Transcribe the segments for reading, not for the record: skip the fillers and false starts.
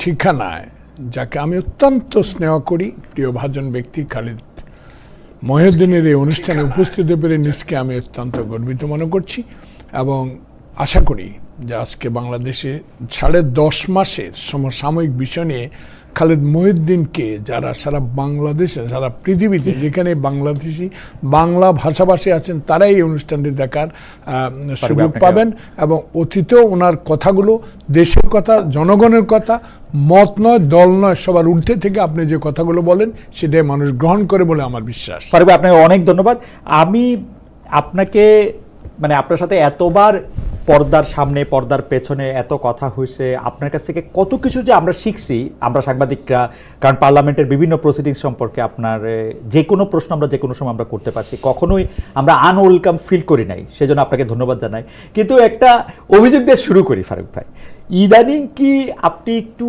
ঠিকানায় যাকে আমি অত্যন্ত স্নেহ করি, প্রিয় ভাজন ব্যক্তি খালিদ মহিউদ্দিনের এই অনুষ্ঠানে উপস্থিত পেরে নিজকে আমি অত্যন্ত গর্বিত মনে করছি এবং আশা করি যে আজকে বাংলাদেশে 10.5 মাসের সমসাময়িক বিষয় নিয়ে খালিদ মহিউদ্দিনকে যারা সারা বাংলাদেশে, সারা পৃথিবীতে যেখানে বাংলাদেশি বাংলা ভাষাভাষী আছেন তারাই এই অনুষ্ঠানটি দেখার সুযোগ পাবেন এবং অতীতেও ওনার কথাগুলো দেশের কথা, জনগণের কথা, মত নয়, দল নয়, সবার ঊর্ধ্বে থেকে আপনি যে কথাগুলো বলেন সেটাই মানুষ গ্রহণ করে বলে আমার বিশ্বাস। ফারুক ভাই, আপনাকে অনেক ধন্যবাদ। আমি আপনাকে মানে আপনার সাথে এতবার পর্দার সামনে পর্দার পেছনে এত কথা হয়েছে, আপনার কাছ থেকে কত কিছু যে আমরা শিখছি আমরা সাংবাদিকরা, কারণ পার্লামেন্টের বিভিন্ন প্রসিডিংস সম্পর্কে আপনার যে কোনো প্রশ্ন আমরা যে কোনো সময় আমরা করতে পারছি, কখনোই আমরা আনওয়েলকাম ফিল করি নাই, সেজন্য আপনাকে ধন্যবাদ জানাই। কিন্তু একটা অভিযোগ দিয়ে শুরু করি ফারুক ভাই, ইদানিং কি আপনি একটু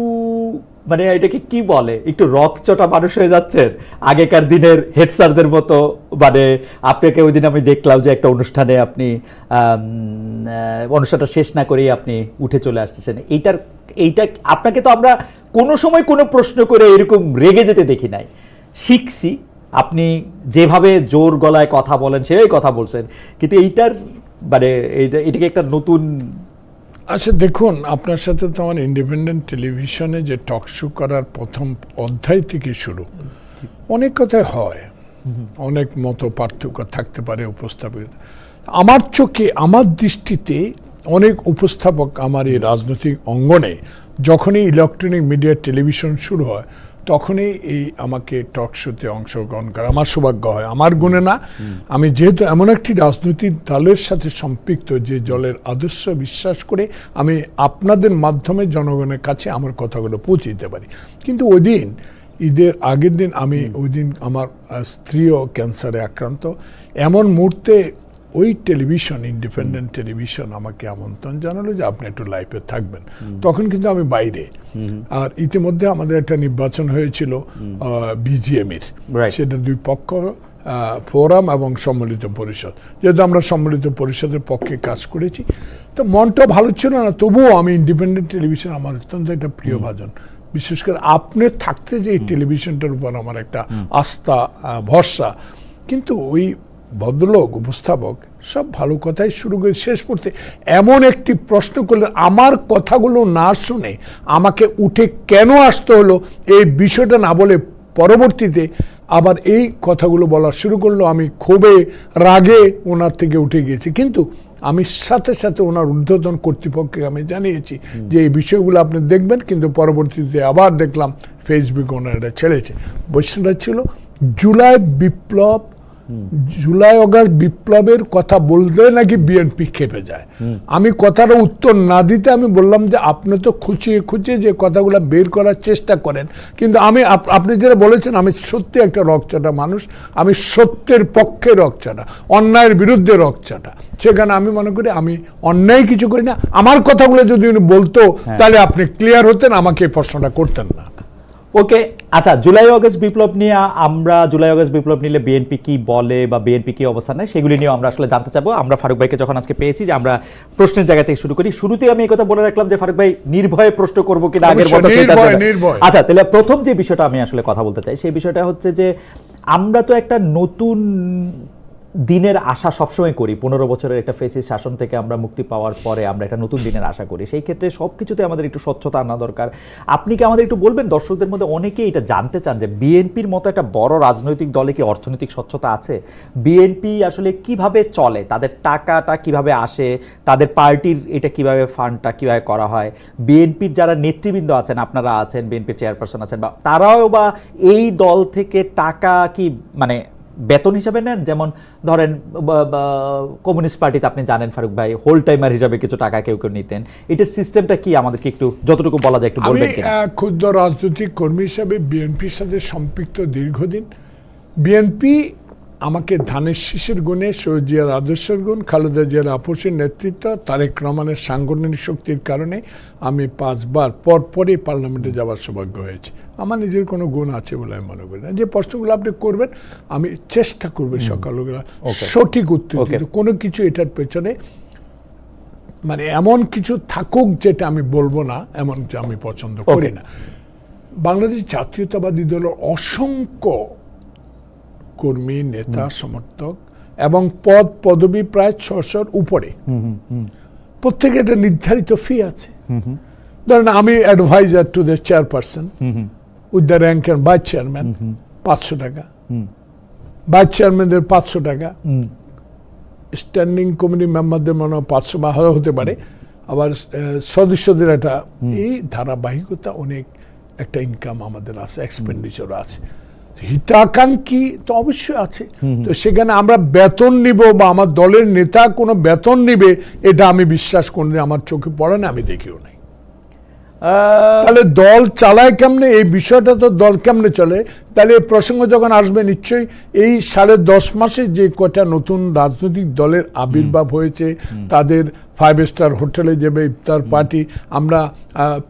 মানে এটাকে কি বলে একটু রকচটা মানুষ হয়ে যাচ্ছেন আগেকার দিনের হেড স্যারদের মতো? মানে আপনাকে ওই দিন আমি দেখলাম যে একটা অনুষ্ঠানে আপনি অনুষ্ঠানটা শেষ না করেই আপনি উঠে চলে আসতেছেন। এইটা আপনাকে তো আমরা কোনো সময় কোনো প্রশ্ন করে এরকম রেগে যেতে দেখি নাই। শিখছি আপনি যেভাবে জোর গলায় কথা বলেন সেভাবেই কথা বলছেন, কিন্তু এইটার মানে এটাকে একটা নতুন। আচ্ছা দেখুন, আপনার সাথে তো আমার ইন্ডিপেন্ডেন্ট টেলিভিশনে যে টক শো করার প্রথম অধ্যায় থেকে শুরু, অনেক কথাই হয়, অনেক মত পার্থক্য থাকতে পারে উপস্থাপক। আমার চোখে, আমার দৃষ্টিতে অনেক উপস্থাপক আমার এই রাজনৈতিক অঙ্গনে যখনই ইলেকট্রনিক মিডিয়া টেলিভিশন শুরু হয় তখনই এই আমাকে টক শোতে অংশগ্রহণ করা আমার সৌভাগ্য হয়। আমার গুণে না, আমি যেহেতু এমন একটি রাজনৈতিক দলের সাথে সম্পৃক্ত যে দলের আদর্শ বিশ্বাস করে আমি আপনাদের মাধ্যমে জনগণের কাছে আমার কথাগুলো পৌঁছে দিতে পারি। কিন্তু ওই দিন ঈদের আগের দিন আমি ওই দিন আমার স্ত্রীও ক্যান্সারে আক্রান্ত, এমন মুহূর্তে ওই টেলিভিশন, ইন্ডিপেন্ডেন্ট টেলিভিশন আমাকে আমন্ত্রণ জানালো যে আপনি একটু লাইভে থাকবেন। তখন কিন্তু আমি বাইরে, আর ইতিমধ্যে আমাদের একটা নির্বাচন হয়েছিল বিজিএমের, সেটা দুই পক্ষ, ফোরাম এবং সম্মিলিত পরিষদ। যেহেতু আমরা সম্মিলিত পরিষদের পক্ষে কাজ করেছি তো মনটা ভালো ছিল না, তবুও আমি ইন্ডিপেন্ডেন্ট টেলিভিশন আমার অত্যন্ত একটা প্রিয় ভাজন। বিশেষ করে আপনি থাকতে যে এই টেলিভিশনটার উপর আমার একটা আস্থা, ভরসা। কিন্তু ওই ভদ্রলোক উপস্থাপক সব ভালো কথাই শুরু করে শেষ করতে এমন একটি প্রশ্ন করলেন, আমার কথাগুলো না শুনে আমাকে উঠে কেন আসতে হলো এই বিষয়টা না বলে পরবর্তীতে আবার এই কথাগুলো বলা শুরু করলো। আমি ক্ষোভে রাগে ওনার থেকে উঠে গিয়েছি, কিন্তু আমি সাথে সাথে ওনার ঊর্ধ্বতন কর্তৃপক্ষকে আমি জানিয়েছি যে এই বিষয়গুলো আপনি দেখবেন। কিন্তু পরবর্তীতে আবার দেখলাম ফেসবুকে ওনারা এটা ছেড়েছে। বৈশিষ্ট্যটা ছিল জুলাই বিপ্লব, জুলাই অগাস্ট বিপ্লবের কথা বলতে নাকি বিএনপি খেপে যায়। আমি কথাটা উত্তর না দিতে আমি বললাম যে আপনি তো খুঁচিয়ে খুঁচিয়ে যে কথাগুলো বের করার চেষ্টা করেন, কিন্তু আমি আপনি যেটা বলেছেন আমি সত্যি একটা রকচাটা মানুষ, আমি সত্যের পক্ষে রকচাটা, অন্যায়ের বিরুদ্ধে রকচাটা। সেখানে আমি মনে করি আমি অন্যায় কিছু করি না। আমার কথাগুলো যদি উনি বলতো তাহলে আপনি ক্লিয়ার হতেন, আমাকে এই প্রশ্নটা করতেন না। ওকে, আচ্ছা, জুলাই অগস্ট বিপ্লব নিয়ে আমরা, জুলাই অগস্ট বিপ্লব নিলে বিএনপি কি বলে বা বিএনপি কি অবস্থান নেয় সেগুলি নিয়ে আমরা আসলে জানতে চাবো। আমরা ফারুক ভাইকে যখন আজকে পেয়েছি যে আমরা প্রশ্নের জায়গা থেকে শুরু করি, শুরুতেই আমি এই কথা বলে রাখলাম যে ফারুক ভাই নির্ভয়ে প্রশ্ন করবো কিনা আগের মতো। আচ্ছা, তাহলে প্রথম যে বিষয়টা আমি আসলে কথা বলতে চাই সেই বিষয়টা হচ্ছে যে আমরা তো একটা নতুন দিনের আশা সবসময় করি। 15 বছরের একটা ফেসিস্ট শাসন থেকে আমরা মুক্তি পাওয়ার পরে আমরা একটা নতুন দিনের আশা করি। সেই ক্ষেত্রে সব কিছুতে আমাদের একটু স্বচ্ছতা আনা দরকার। আপনি কি আমাদের একটু বলবেন, দর্শকদের মধ্যে অনেকেই এটা জানতে চান যে বিএনপির মতো একটা বড় রাজনৈতিক দলে কি অর্থনৈতিক স্বচ্ছতা আছে? বিএনপি আসলে কিভাবে চলে, তাদের টাকাটা কিভাবে আসে, তাদের পার্টির এটা কিভাবে ফান্ডটা কিভাবে করা হয়, বিএনপির যারা নেতৃবৃন্দ আছেন, আপনারা আছেন, বিএনপির চেয়ারপারসন আছেন, বা তারাও বা এই দল থেকে টাকা কি মানে বেতন হিসাবে নেন? যেমন ধরেন কমিউনিস্ট পার্টিতে আপনি জানেন ফারুক ভাই হোল টাইমার হিসাবে কিছু টাকা কেউ কেউ নিতেন। এটার সিস্টেমটা কি আমাদেরকে একটু যতটুকু বলা যায় একটু বলবেন? ক্ষুদ্র রাজনৈতিক কর্মী হিসাবে বিএনপির সাথে সম্পৃক্ত দীর্ঘদিন। বিএনপি আমাকে ধানের শীষের গুণে, শহীদ জিয়ার আদর্শের গুণ, খালেদা জিয়ার আপসের নেতৃত্ব, তারেক রহমানের সাংগঠনিক শক্তির কারণে আমি 5 বার পরপরই পার্লামেন্টে যাওয়ার সৌভাগ্য হয়েছে। আমার নিজের কোনো গুণ আছে বলে আমি মনে করি না। যে প্রশ্নগুলো আপনি করবেন আমি চেষ্টা করবো সকালবেলা সঠিক উত্তর দিতে। কোনো কিছু এটার পেছনে মানে এমন কিছু থাকুক যেটা আমি বলবো না, এমন যে আমি পছন্দ করি না। বাংলাদেশ জাতীয়তাবাদী দলের অসংখ্য কর্মী, নেতা, সমর্থক এবং পদ পদবি প্রায় 600-র উপরে, প্রত্যেকের একটা নির্ধারিত ফি আছে। ধরেন আমি advisor to the chairperson with the rank and vice chairman 500 টাকা, ভাইস চেয়ারম্যানদের 500 টাকা, স্ট্যান্ডিং কমিটি মেম্বারদের মনে হয় 500 বা হতে পারে, আবার সদস্যদের একটা এই ধারাবাহিকতা অনেক একটা ইনকাম আমাদের আছে, এক্সপেন্ডিচার আছে, হিতাকাঙ্ক্ষী তো অবশ্যই আছে। তো সেখানে আমরা বেতন নিব বা আমার দলের নেতা কোনো বেতন নিবে এটা আমি বিশ্বাস করি না, আমার চোখে পড়ে না, আমি দেখিও নাই। তাহলে দল চালায় কেমনে, এই বিষয়টা তো দল কেমনে চলে, তাহলে এই প্রসঙ্গ যখন আসবে নিশ্চয়ই এই 10.5 মাসে যে কয়টা নতুন রাজনৈতিক দলের আবির্ভাব হয়েছে, তাদের 5 স্টার হোটেলে যাবে ইফতার পার্টি, আমরা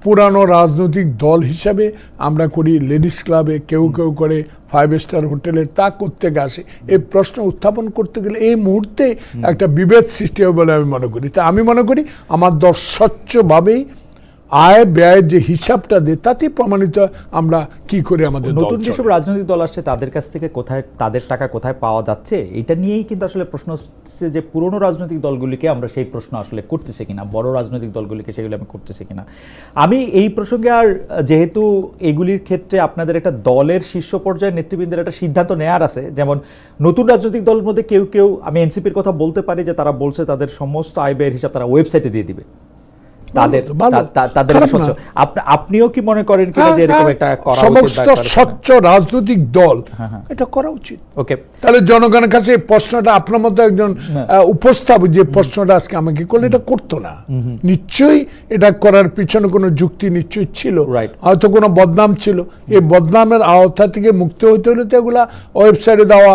পুরানো রাজনৈতিক দল হিসাবে আমরা করি লেডিস ক্লাবে, কেউ কেউ করে 5 স্টার হোটেলে, তা করতে আসে। এই প্রশ্ন উত্থাপন করতে গেলে এই মুহূর্তে একটা বিভেদ সৃষ্টি হবে বলে আমি মনে করি। তা আমি মনে করি আমার দল স্বচ্ছভাবেই আয় ব্যয়ের যে হিসাবটা দেয় তাতে প্রমাণিত আমরা কি করে আমাদের নতুন যেসব রাজনৈতিক দল আসছে তাদের কাছ থেকে কোথায় তাদের টাকা কোথায় পাওয়া যাচ্ছে, এটা নিয়েই কিন্তু আসলে প্রশ্ন হচ্ছে যে পুরনো রাজনৈতিক দলগুলিকে আমরা সেই প্রশ্ন আসলে করতেছি কিনা, বড় রাজনৈতিক দলগুলিকে সেগুলো আমি করতেছি কিনা। আমি এই প্রসঙ্গে আর যেহেতু এগুলির ক্ষেত্রে আপনাদের একটা দলের শীর্ষ পর্যায়ের নেতৃবৃন্দের একটা সিদ্ধান্ত নেওয়ার আছে, যেমন নতুন রাজনৈতিক দলের মধ্যে কেউ কেউ, আমি এনসিপির কথা বলতে পারি যে তারা বলছে তাদের সমস্ত আয় ব্যয়ের হিসাব তারা ওয়েবসাইটে দিয়ে দিবে। আপনিও কি মনে করেন কিনা যে এরকম একটা করা উচিত? সমস্ত স্বচ্ছ রাজনৈতিক দল এটা করা উচিত। ওকে, তাহলে জনগণের কাছে প্রশ্নটা আপনার মতো একজন উপস্থাপক যে প্রশ্নটা আজকে আমাকে করলে এটা করতো না, নিশ্চয়ই এটা করার পিছনে কোনো যুক্তি নিশ্চয়ই ছিল, হয়তো কোনো বদনাম ছিল। এই বদনামের আওতা থেকে মুক্ত হতে হলে তো এগুলা ওয়েবসাইটে দেওয়া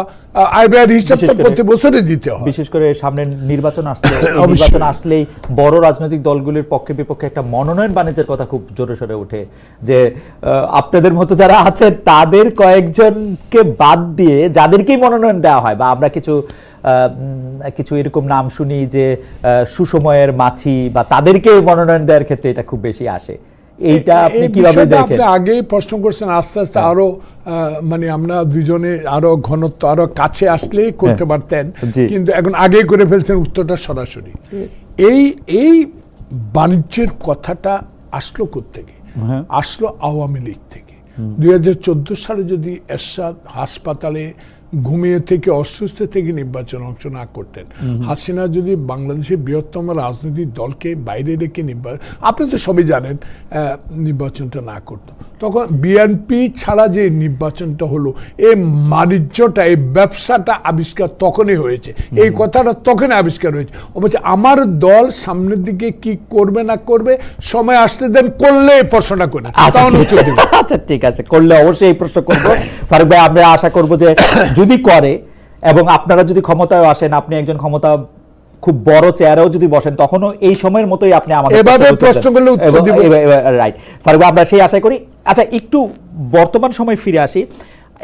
আইবিআর হিসাবটা প্রতি বছরে দিতে হয়। বিশেষ করে সামনে নির্বাচন আসছে, নির্বাচন আসলেই বড় রাজনৈতিক দলগুলির পক্ষে বিপক্ষে একটা মনোনয়ন বাণিজ্যের কথা খুব জোরে সোরে ওঠে, যে আপনাদের মতো যারা আছেন তাদের কয়েকজনকে বাদ দিয়ে যাদেরকেই মনোনয়ন দেওয়া হয়, বা আমরা কিছু এরকম নাম শুনি যে সুসময়ের মাছি বা তাদেরকে মনোনয়ন দেওয়ার ক্ষেত্রে এটা খুব বেশি আসে। এইটা আপনি কিভাবে দেখেন? আপনি আগেই প্রশ্ন করছেন, আস্তে আস্তে আরো মানে আমরা দুজনে আরো ঘনত্ব আরো কাছে আসলেই করতে পারতেন, কিন্তু এখন আগেই করে ফেলছেন উত্তরটা সরাসরি। এই বাণিজ্যের কথাটা আসলো কোত্থেকে? আসলো আওয়ামী লীগ থেকে। 2014 সালে যদি এরশাদ হাসপাতালে ঘুমিয়ে থেকে অসুস্থ থেকে নির্বাচন অংশ না করতেন, হাসিনা যদি বাংলাদেশের বৃহত্তম রাজনৈতিক দলকে বাইরে রেখে আপনি তো সবই জানেন নির্বাচনটা না করতো, তখন বিএনপি ছাড়া যে নির্বাচনটা হলো, এই বাণিজ্যটা এই ব্যবসাটা আবিষ্কার তখনই হয়েছে, এই কথাটা তখনই আবিষ্কার হয়েছে। অবশ্য আমার দল সামনের দিকে কি করবে না করবে সময় আসতে দেন, করলে এই প্রশ্নটা করি। আচ্ছা ঠিক আছে, করলে অবশ্যই এই প্রশ্ন করবো। ফারুক ভাই, আমরা আশা করবো যে যদি করে এবং আপনারা যদি ক্ষমতায় আসেন, আপনি একজন ক্ষমতা খুব বড় চেয়ারেও যদি বসেন, তখনও এই সময়ের মতোই আপনি আমাকে এভাবে প্রশ্ন করলে উত্তর দিব। রাইট ফারুক, আমরা সেই আশা করি। আচ্ছা, একটু বর্তমান সময় ফিরে আসি।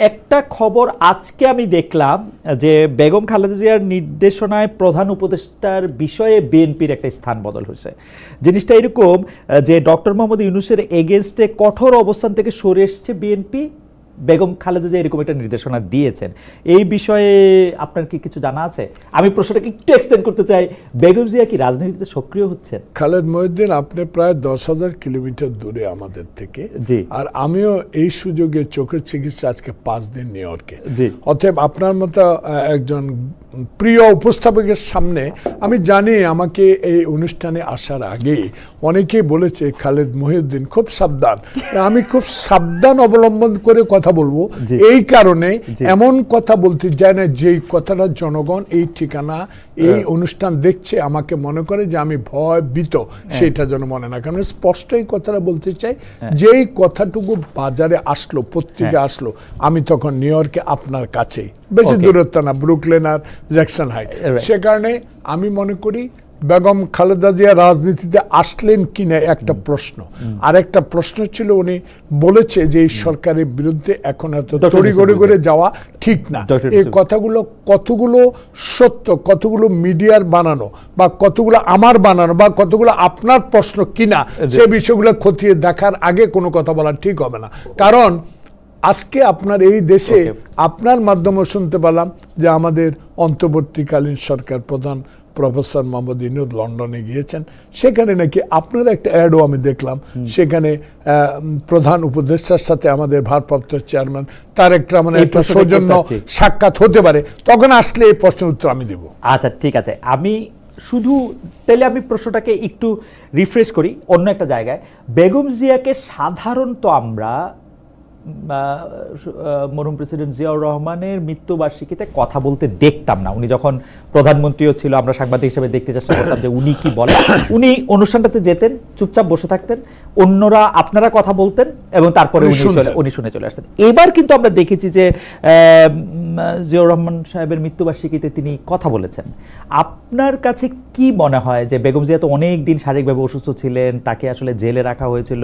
একটা খবর আজকে আমি দেখলাম যে বেগম খালেদা জিয়ার নির্দেশনায় প্রধান উপদেষ্টার বিষয়ে বিএনপির একটা স্থান বদল হয়েছে। জিনিসটা এরকম যে ডক্টর মোহাম্মদ ইউনূসের এগেনস্টে কঠোর অবস্থান থেকে সরে এসছে বিএনপি, বেগম খালেদা জিয়া এরকম একটা নির্দেশনা দিয়েছেন। এই বিষয়ে আপনার কি কিছু জানা আছে? আমি প্রশ্নটাকে একটু এক্সটেন্ড করতে চাই, বেগম জিয়া কি রাজনীতিতে সক্রিয় হচ্ছেন? খালেদ মহিউদ্দিন, আপনি প্রায় 10,000 কিলোমিটার দূরে আমাদের থেকে, আর আমিও এই সুযোগে চোখের চিকিৎসা আজকে 5 দিন নিউ ইয়র্কে। অতএব আপনার মতো একজন প্রিয় উপস্থাপকের সামনে আমি জানি, আমাকে এই অনুষ্ঠানে আসার আগে অনেকেই বলেছে খালেদ মহিউদ্দিন খুব সাবধান। আমি খুব সাবধান অবলম্বন করে কথা বলবো, এই কারণে এমন কথা বলতে চাই না যেই কথাটা জনগণ এই ঠিকানা এই অনুষ্ঠান দেখছে আমাকে মনে করে যে আমি ভয় ভীত, সেটা যেন মনে না। কারণ স্পষ্ট এই কথাটা বলতে চাই, যেই কথাটুকু বাজারে আসলো, পত্রিকা আসলো, আমি তখন নিউ ইয়র্কে আপনার কাছেই, বেশি দূরত্ব না, ব্রুকলেন আর জ্যাকসন হাইট। সে কারণে আমি মনে করি বেগম খালেদা জিয়া রাজনীতিতে আসলেন কিনা একটা প্রশ্ন, আর একটা প্রশ্ন ছিল উনি বলেছে যে এই সরকারের বিরুদ্ধে এখন এত তড়িঘড়ি করে যাওয়া ঠিক না। এই কথাগুলো কতগুলো সত্য, কতগুলো মিডিয়ার বানানো, বা কতগুলো আমার বানানো, বা কতগুলো আপনার প্রশ্ন কিনা, সে বিষয়গুলো খতিয়ে দেখার আগে কোনো কথা বলা ঠিক হবে না। কারণ আজকে আপনার এই দেশে আপনার মাধ্যমে শুনতে পেলাম যে আমাদের অন্তর্বর্তীকালীন সরকার প্রধান প্রফেসর মোহাম্মদ ইউনূস লন্ডনে গিয়েছেন, সেখানে নাকি আপনার একটা অ্যাডও আমি দেখলাম, সেখানে প্রধান উপদেষ্টার সাথে আমাদের ভারপ্রাপ্ত চেয়ারম্যান তারেক রহমানের একটা সৌজন্য সাক্ষাৎ হতে পারে, তখন আসলে এই প্রশ্নের উত্তর আমি দেব। আচ্ছা ঠিক আছে, আমি শুধু তাহলে আমি প্রশ্নটাকে একটু রিফ্রেশ করি অন্য একটা জায়গায়। বেগম জিয়াকে সাধারণত আমরা মরহুম প্রেসিডেন্ট জিয়াউর রহমানের মৃত্যুবার্ষিকীতে কথা বলতে দেখতাম না। উনি যখন প্রধানমন্ত্রীও ছিল, আমরা সাংবাদিক হিসেবে দেখতে চেষ্টা করতাম যে উনি কি বলেন। উনি অনুষ্ঠানটাতে যেতেন, চুপচাপ বসে থাকতেন, অন্যরা আপনারা কথা বলতেন এবং তারপরে উনি শুনে চলে আসতেন। এবার কিন্তু আমরা দেখেছি যে জিয়াউর রহমান সাহেবের মৃত্যুবার্ষিকীতে তিনি কথা বলেছেন। আপনার কাছে কি মনে হয় যে বেগম জিয়া তো অনেক দিন শারীরিকভাবে অসুস্থ ছিলেন, তাকে আসলে জেলে রাখা হয়েছিল,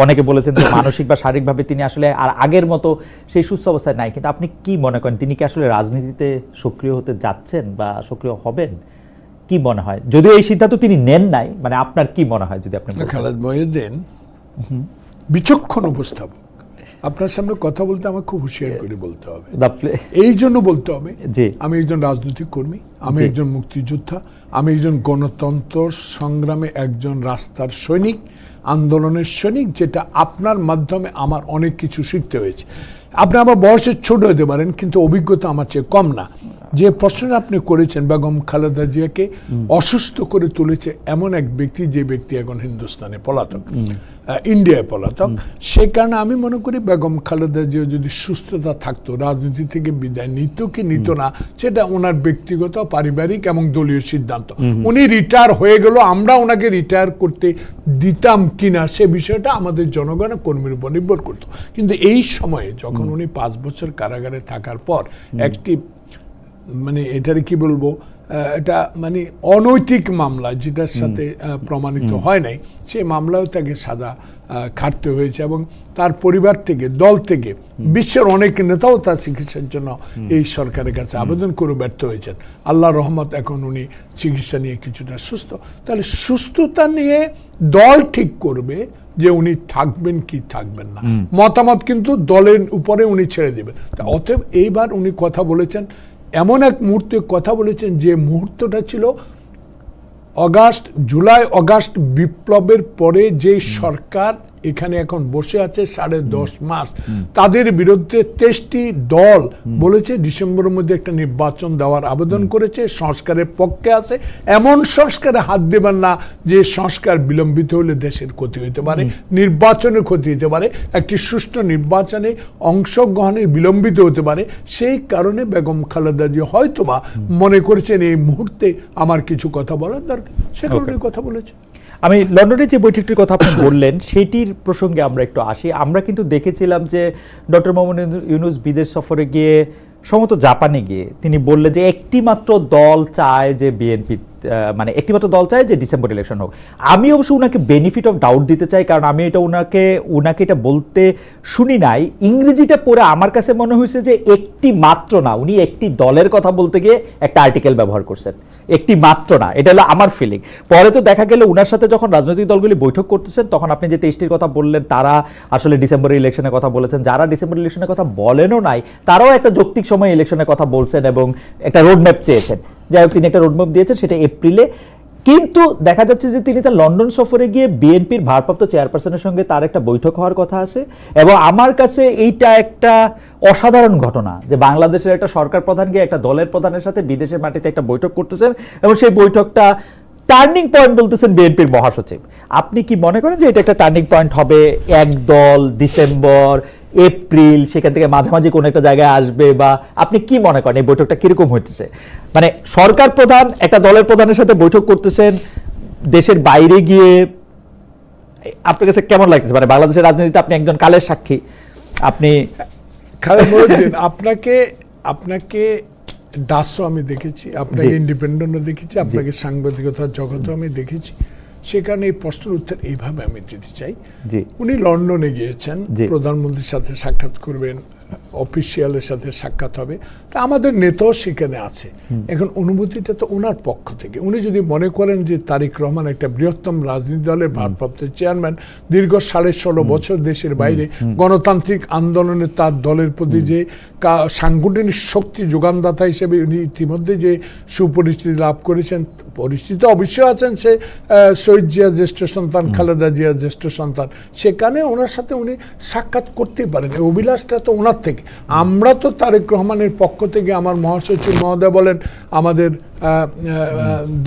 অনেকে বলেছেন যে মানসিক বা শারীরিকভাবে তিনি আসলে আর আগের মতো সেই সুস্থ অবস্থায় নাই, কিন্তু আপনি কি মনে করেন তিনি কি আসলে রাজনীতিতে সক্রিয় হতে যাচ্ছেন বা সক্রিয় হবেন? কি মনে হয়, যদিও এই সিদ্ধান্ত তিনি নেন নাই, মানে আপনার কি মনে হয় যদি আপনি? খালেদ মহিউদ্দিন বিচক্ষণ উপস্থাপক, আপনার সামনে কথা বলতে আমার খুব হুঁশিয়ার করে বলতে হবে, এই জন্য বলতে হবে আমি একজন রাজনৈতিক কর্মী, আমি একজন মুক্তিযোদ্ধা, আমি একজন গণতন্ত্র সংগ্রামে একজন রাস্তার সৈনিক, আন্দোলনের সৈনিক, যেটা আপনার মাধ্যমে আমার অনেক কিছু শিখতে হয়েছে। আপনি আমার বয়সে ছোট হতে পারেন, কিন্তু অভিজ্ঞতা আমার চেয়ে কম না। যে প্রশ্ন আপনি করেছেন, বেগম খালেদা জিয়াকে অসুস্থ করে তুলেছে এমন এক ব্যক্তি, যে ব্যক্তি এখন হিন্দুস্তানে পলাতক, ইন্ডিয়ায় পলাতক, সে কারণে আমি মনে করি বেগম খালেদা জিয়া যদি সুস্থতা থাকতো, রাজনীতি থেকে বিদায় নিত কি নিত না, সেটা ওনার ব্যক্তিগত, পারিবারিক এবং দলীয় সিদ্ধান্ত। উনি রিটায়ার হয়ে গেল, আমরা ওনাকে রিটায়ার করতে দিতাম কিনা সে বিষয়টা আমাদের জনগণের কর্মীর উপর নির্ভর করত। কিন্তু এই সময়ে যখন উনি 5 বছর কারাগারে থাকার পর একটি মানে এটার কি বলবো, এটা মানে অনৈতিক মামলা, যেটার সাথে প্রমাণিত হয় নাই, সেই মামলাও তাকে সাজা খাটতে হয়েছে, এবং তার পরিবার থেকে, দল থেকে, বিশ্বের অনেক নেতাও তার চিকিৎসার জন্য এই সরকারের কাছে আবেদন করে ব্যর্থ হয়েছেন। আল্লাহর রহমত এখন উনি চিকিৎসা নিয়ে কিছুটা সুস্থ। তাহলে সুস্থতা নিয়ে দল ঠিক করবে যে উনি থাকবেন কি থাকবেন না, মতামত কিন্তু দলের উপরে উনি ছেড়ে দেবেন। অতএব এইবার উনি কথা বলেছেন, এমন এক মুহূর্তে কথা বলেছেন যে মুহূর্তটা ছিল জুলাই অগাস্ট বিপ্লবের পরে যে সরকার এখানে এখন বসে আছে 10.5 মাস, তাদের বিরুদ্ধে 23টি দল বলেছে ডিসেম্বরের মধ্যে একটা নির্বাচন দেওয়ার আবেদন করেছে, সংস্কারের পক্ষে আছে, এমন সংস্কারে হাত দেবেন না যে সংস্কার বিলম্বিত হলে দেশের ক্ষতি হতে পারে, নির্বাচনের ক্ষতি হতে পারে, একটি সুষ্ঠু নির্বাচনে অংশগ্রহণের বিলম্বিত হতে পারে। সেই কারণে বেগম খালেদা জিয়া হয়তোবা মনে করেছেন এই মুহূর্তে আমার কিছু কথা বলার দরকার, সে কারণে কথা বলেছে। আমি লন্ডনের যে বৈঠকটির কথা আপনি বললেন সেটির প্রসঙ্গে আমরা একটু আসি। আমরা কিন্তু দেখেছিলাম যে ডক্টর মোহাম্মদ ইউনূস বিদেশ সফরে গিয়ে, সম্ভবত জাপানে গিয়ে, তিনি বললেন যে একটি মাত্র দল চায় যে বিএনপি, মানে একটিমাত্র দল চায় যে ডিসেম্বর ইলেকশন হোক। আমি অবশ্য ওনাকে বেনিফিট অফ ডাউট দিতে চাই, কারণ আমি এটা ওনাকে এটা বলতে শুনি নাই। ইংরেজিটা পড়ে আমার কাছে মনে হয়েছে যে একটি মাত্র না, উনি একটি দলের কথা বলতে গিয়ে একটা আর্টিকেল ব্যবহার করছেন, একটি মাত্র না, এটা হলো আমার ফিলিং। পরে তো দেখা গেল উনার সাথে যখন রাজনৈতিক দলগুলি বৈঠক করতেছেন, তখন আপনি যে 23টির কথা বললেন, তারা আসলে ডিসেম্বরের ইলেকশনের কথা বলেছেন, যারা ডিসেম্বর ইলেকশনের কথা বলেনও নাই, তারাও একটা যৌক্তিক সময় ইলেকশনের কথা বলছেন এবং একটা রোডম্যাপ চেয়েছেন। যাই হোক, তিনি একটা রোডম্যাপ দিয়েছেন, সেটা এপ্রিলে। কিন্তু দেখা যাচ্ছে যে তিনি তার লন্ডন সফরে গিয়ে বিএনপির ভারপ্রাপ্ত চেয়ারপারসনের সঙ্গে তার একটা বৈঠক হওয়ার কথা আছে, এবং আমার কাছে এইটা একটা অসাধারণ ঘটনা যে বাংলাদেশের একটা সরকার প্রধান গিয়ে একটা দলের প্রধানের সাথে বিদেশের মাটিতে একটা বৈঠক করতেছেন, এবং সেই বৈঠকটা টার্নিং পয়েন্ট বলতেছেন বিএনপির মহাসচিব। আপনি কি মনে করেন যে এটা একটা টার্নিং পয়েন্ট হবে? এক দল ডিসেম্বর, এপ্রিল, সেখান থেকে মাঝামাঝি কোনো একটা জায়গায় আসবে, বা আপনি কি মনে করেন এই বৈঠকটা কিরকম হইতেছে? মানে সরকার প্রধান একটা দলের প্রধানের সাথে বৈঠক করতেছেন দেশের বাইরে গিয়ে, আপনার কাছে কেমন লাগতেছে? মানে বাংলাদেশের রাজনীতিতে আপনি একজন কালের সাক্ষী, আপনি খালেদ মহিউদ্দিন, আপনাকে ডাসও আমি দেখেছি, আপনাকে ইন্ডিপেন্ডেন্টও দেখেছি, আপনাকে সাংবাদিকতার জগতেও আমি দেখেছি। সেখানে এই প্রশ্নের উত্তর এইভাবে আমি দিতে চাই, উনি লন্ডনে গিয়েছেন, প্রধানমন্ত্রীর সাথে সাক্ষাৎ করবেন, অফিসিয়ালের সাথে সাক্ষাৎ হবে, তা আমাদের নেতাও সেখানে আছে। এখন অনুভূতিটা তো ওনার পক্ষ থেকে, উনি যদি মনে করেন যে তারেক রহমান একটা বৃহত্তম রাজনৈতিক দলের ভারপ্রাপ্ত চেয়ারম্যান, দীর্ঘ 16.5 বছর দেশের বাইরে গণতান্ত্রিক আন্দোলনে তার দলের প্রতি যে সাংগঠনিক শক্তি যোগানদাতা হিসেবে উনি ইতিমধ্যে যে সুপরিচিতি লাভ করেছেন, পরিচিত অবশ্যই আছেন, সে শহীদ জিয়া জ্যেষ্ঠ সন্তান, খালেদা জিয়া জ্যেষ্ঠ সন্তান, সেখানে ওনার সাথে উনি সাক্ষাৎ করতে পারেন। এই অভিলাষটা তো ওনার থেকে। আমরা তো তারেক রহমানের পক্ষ থেকে, আমার মহাসচিব মহোদয় বলেন, আমাদের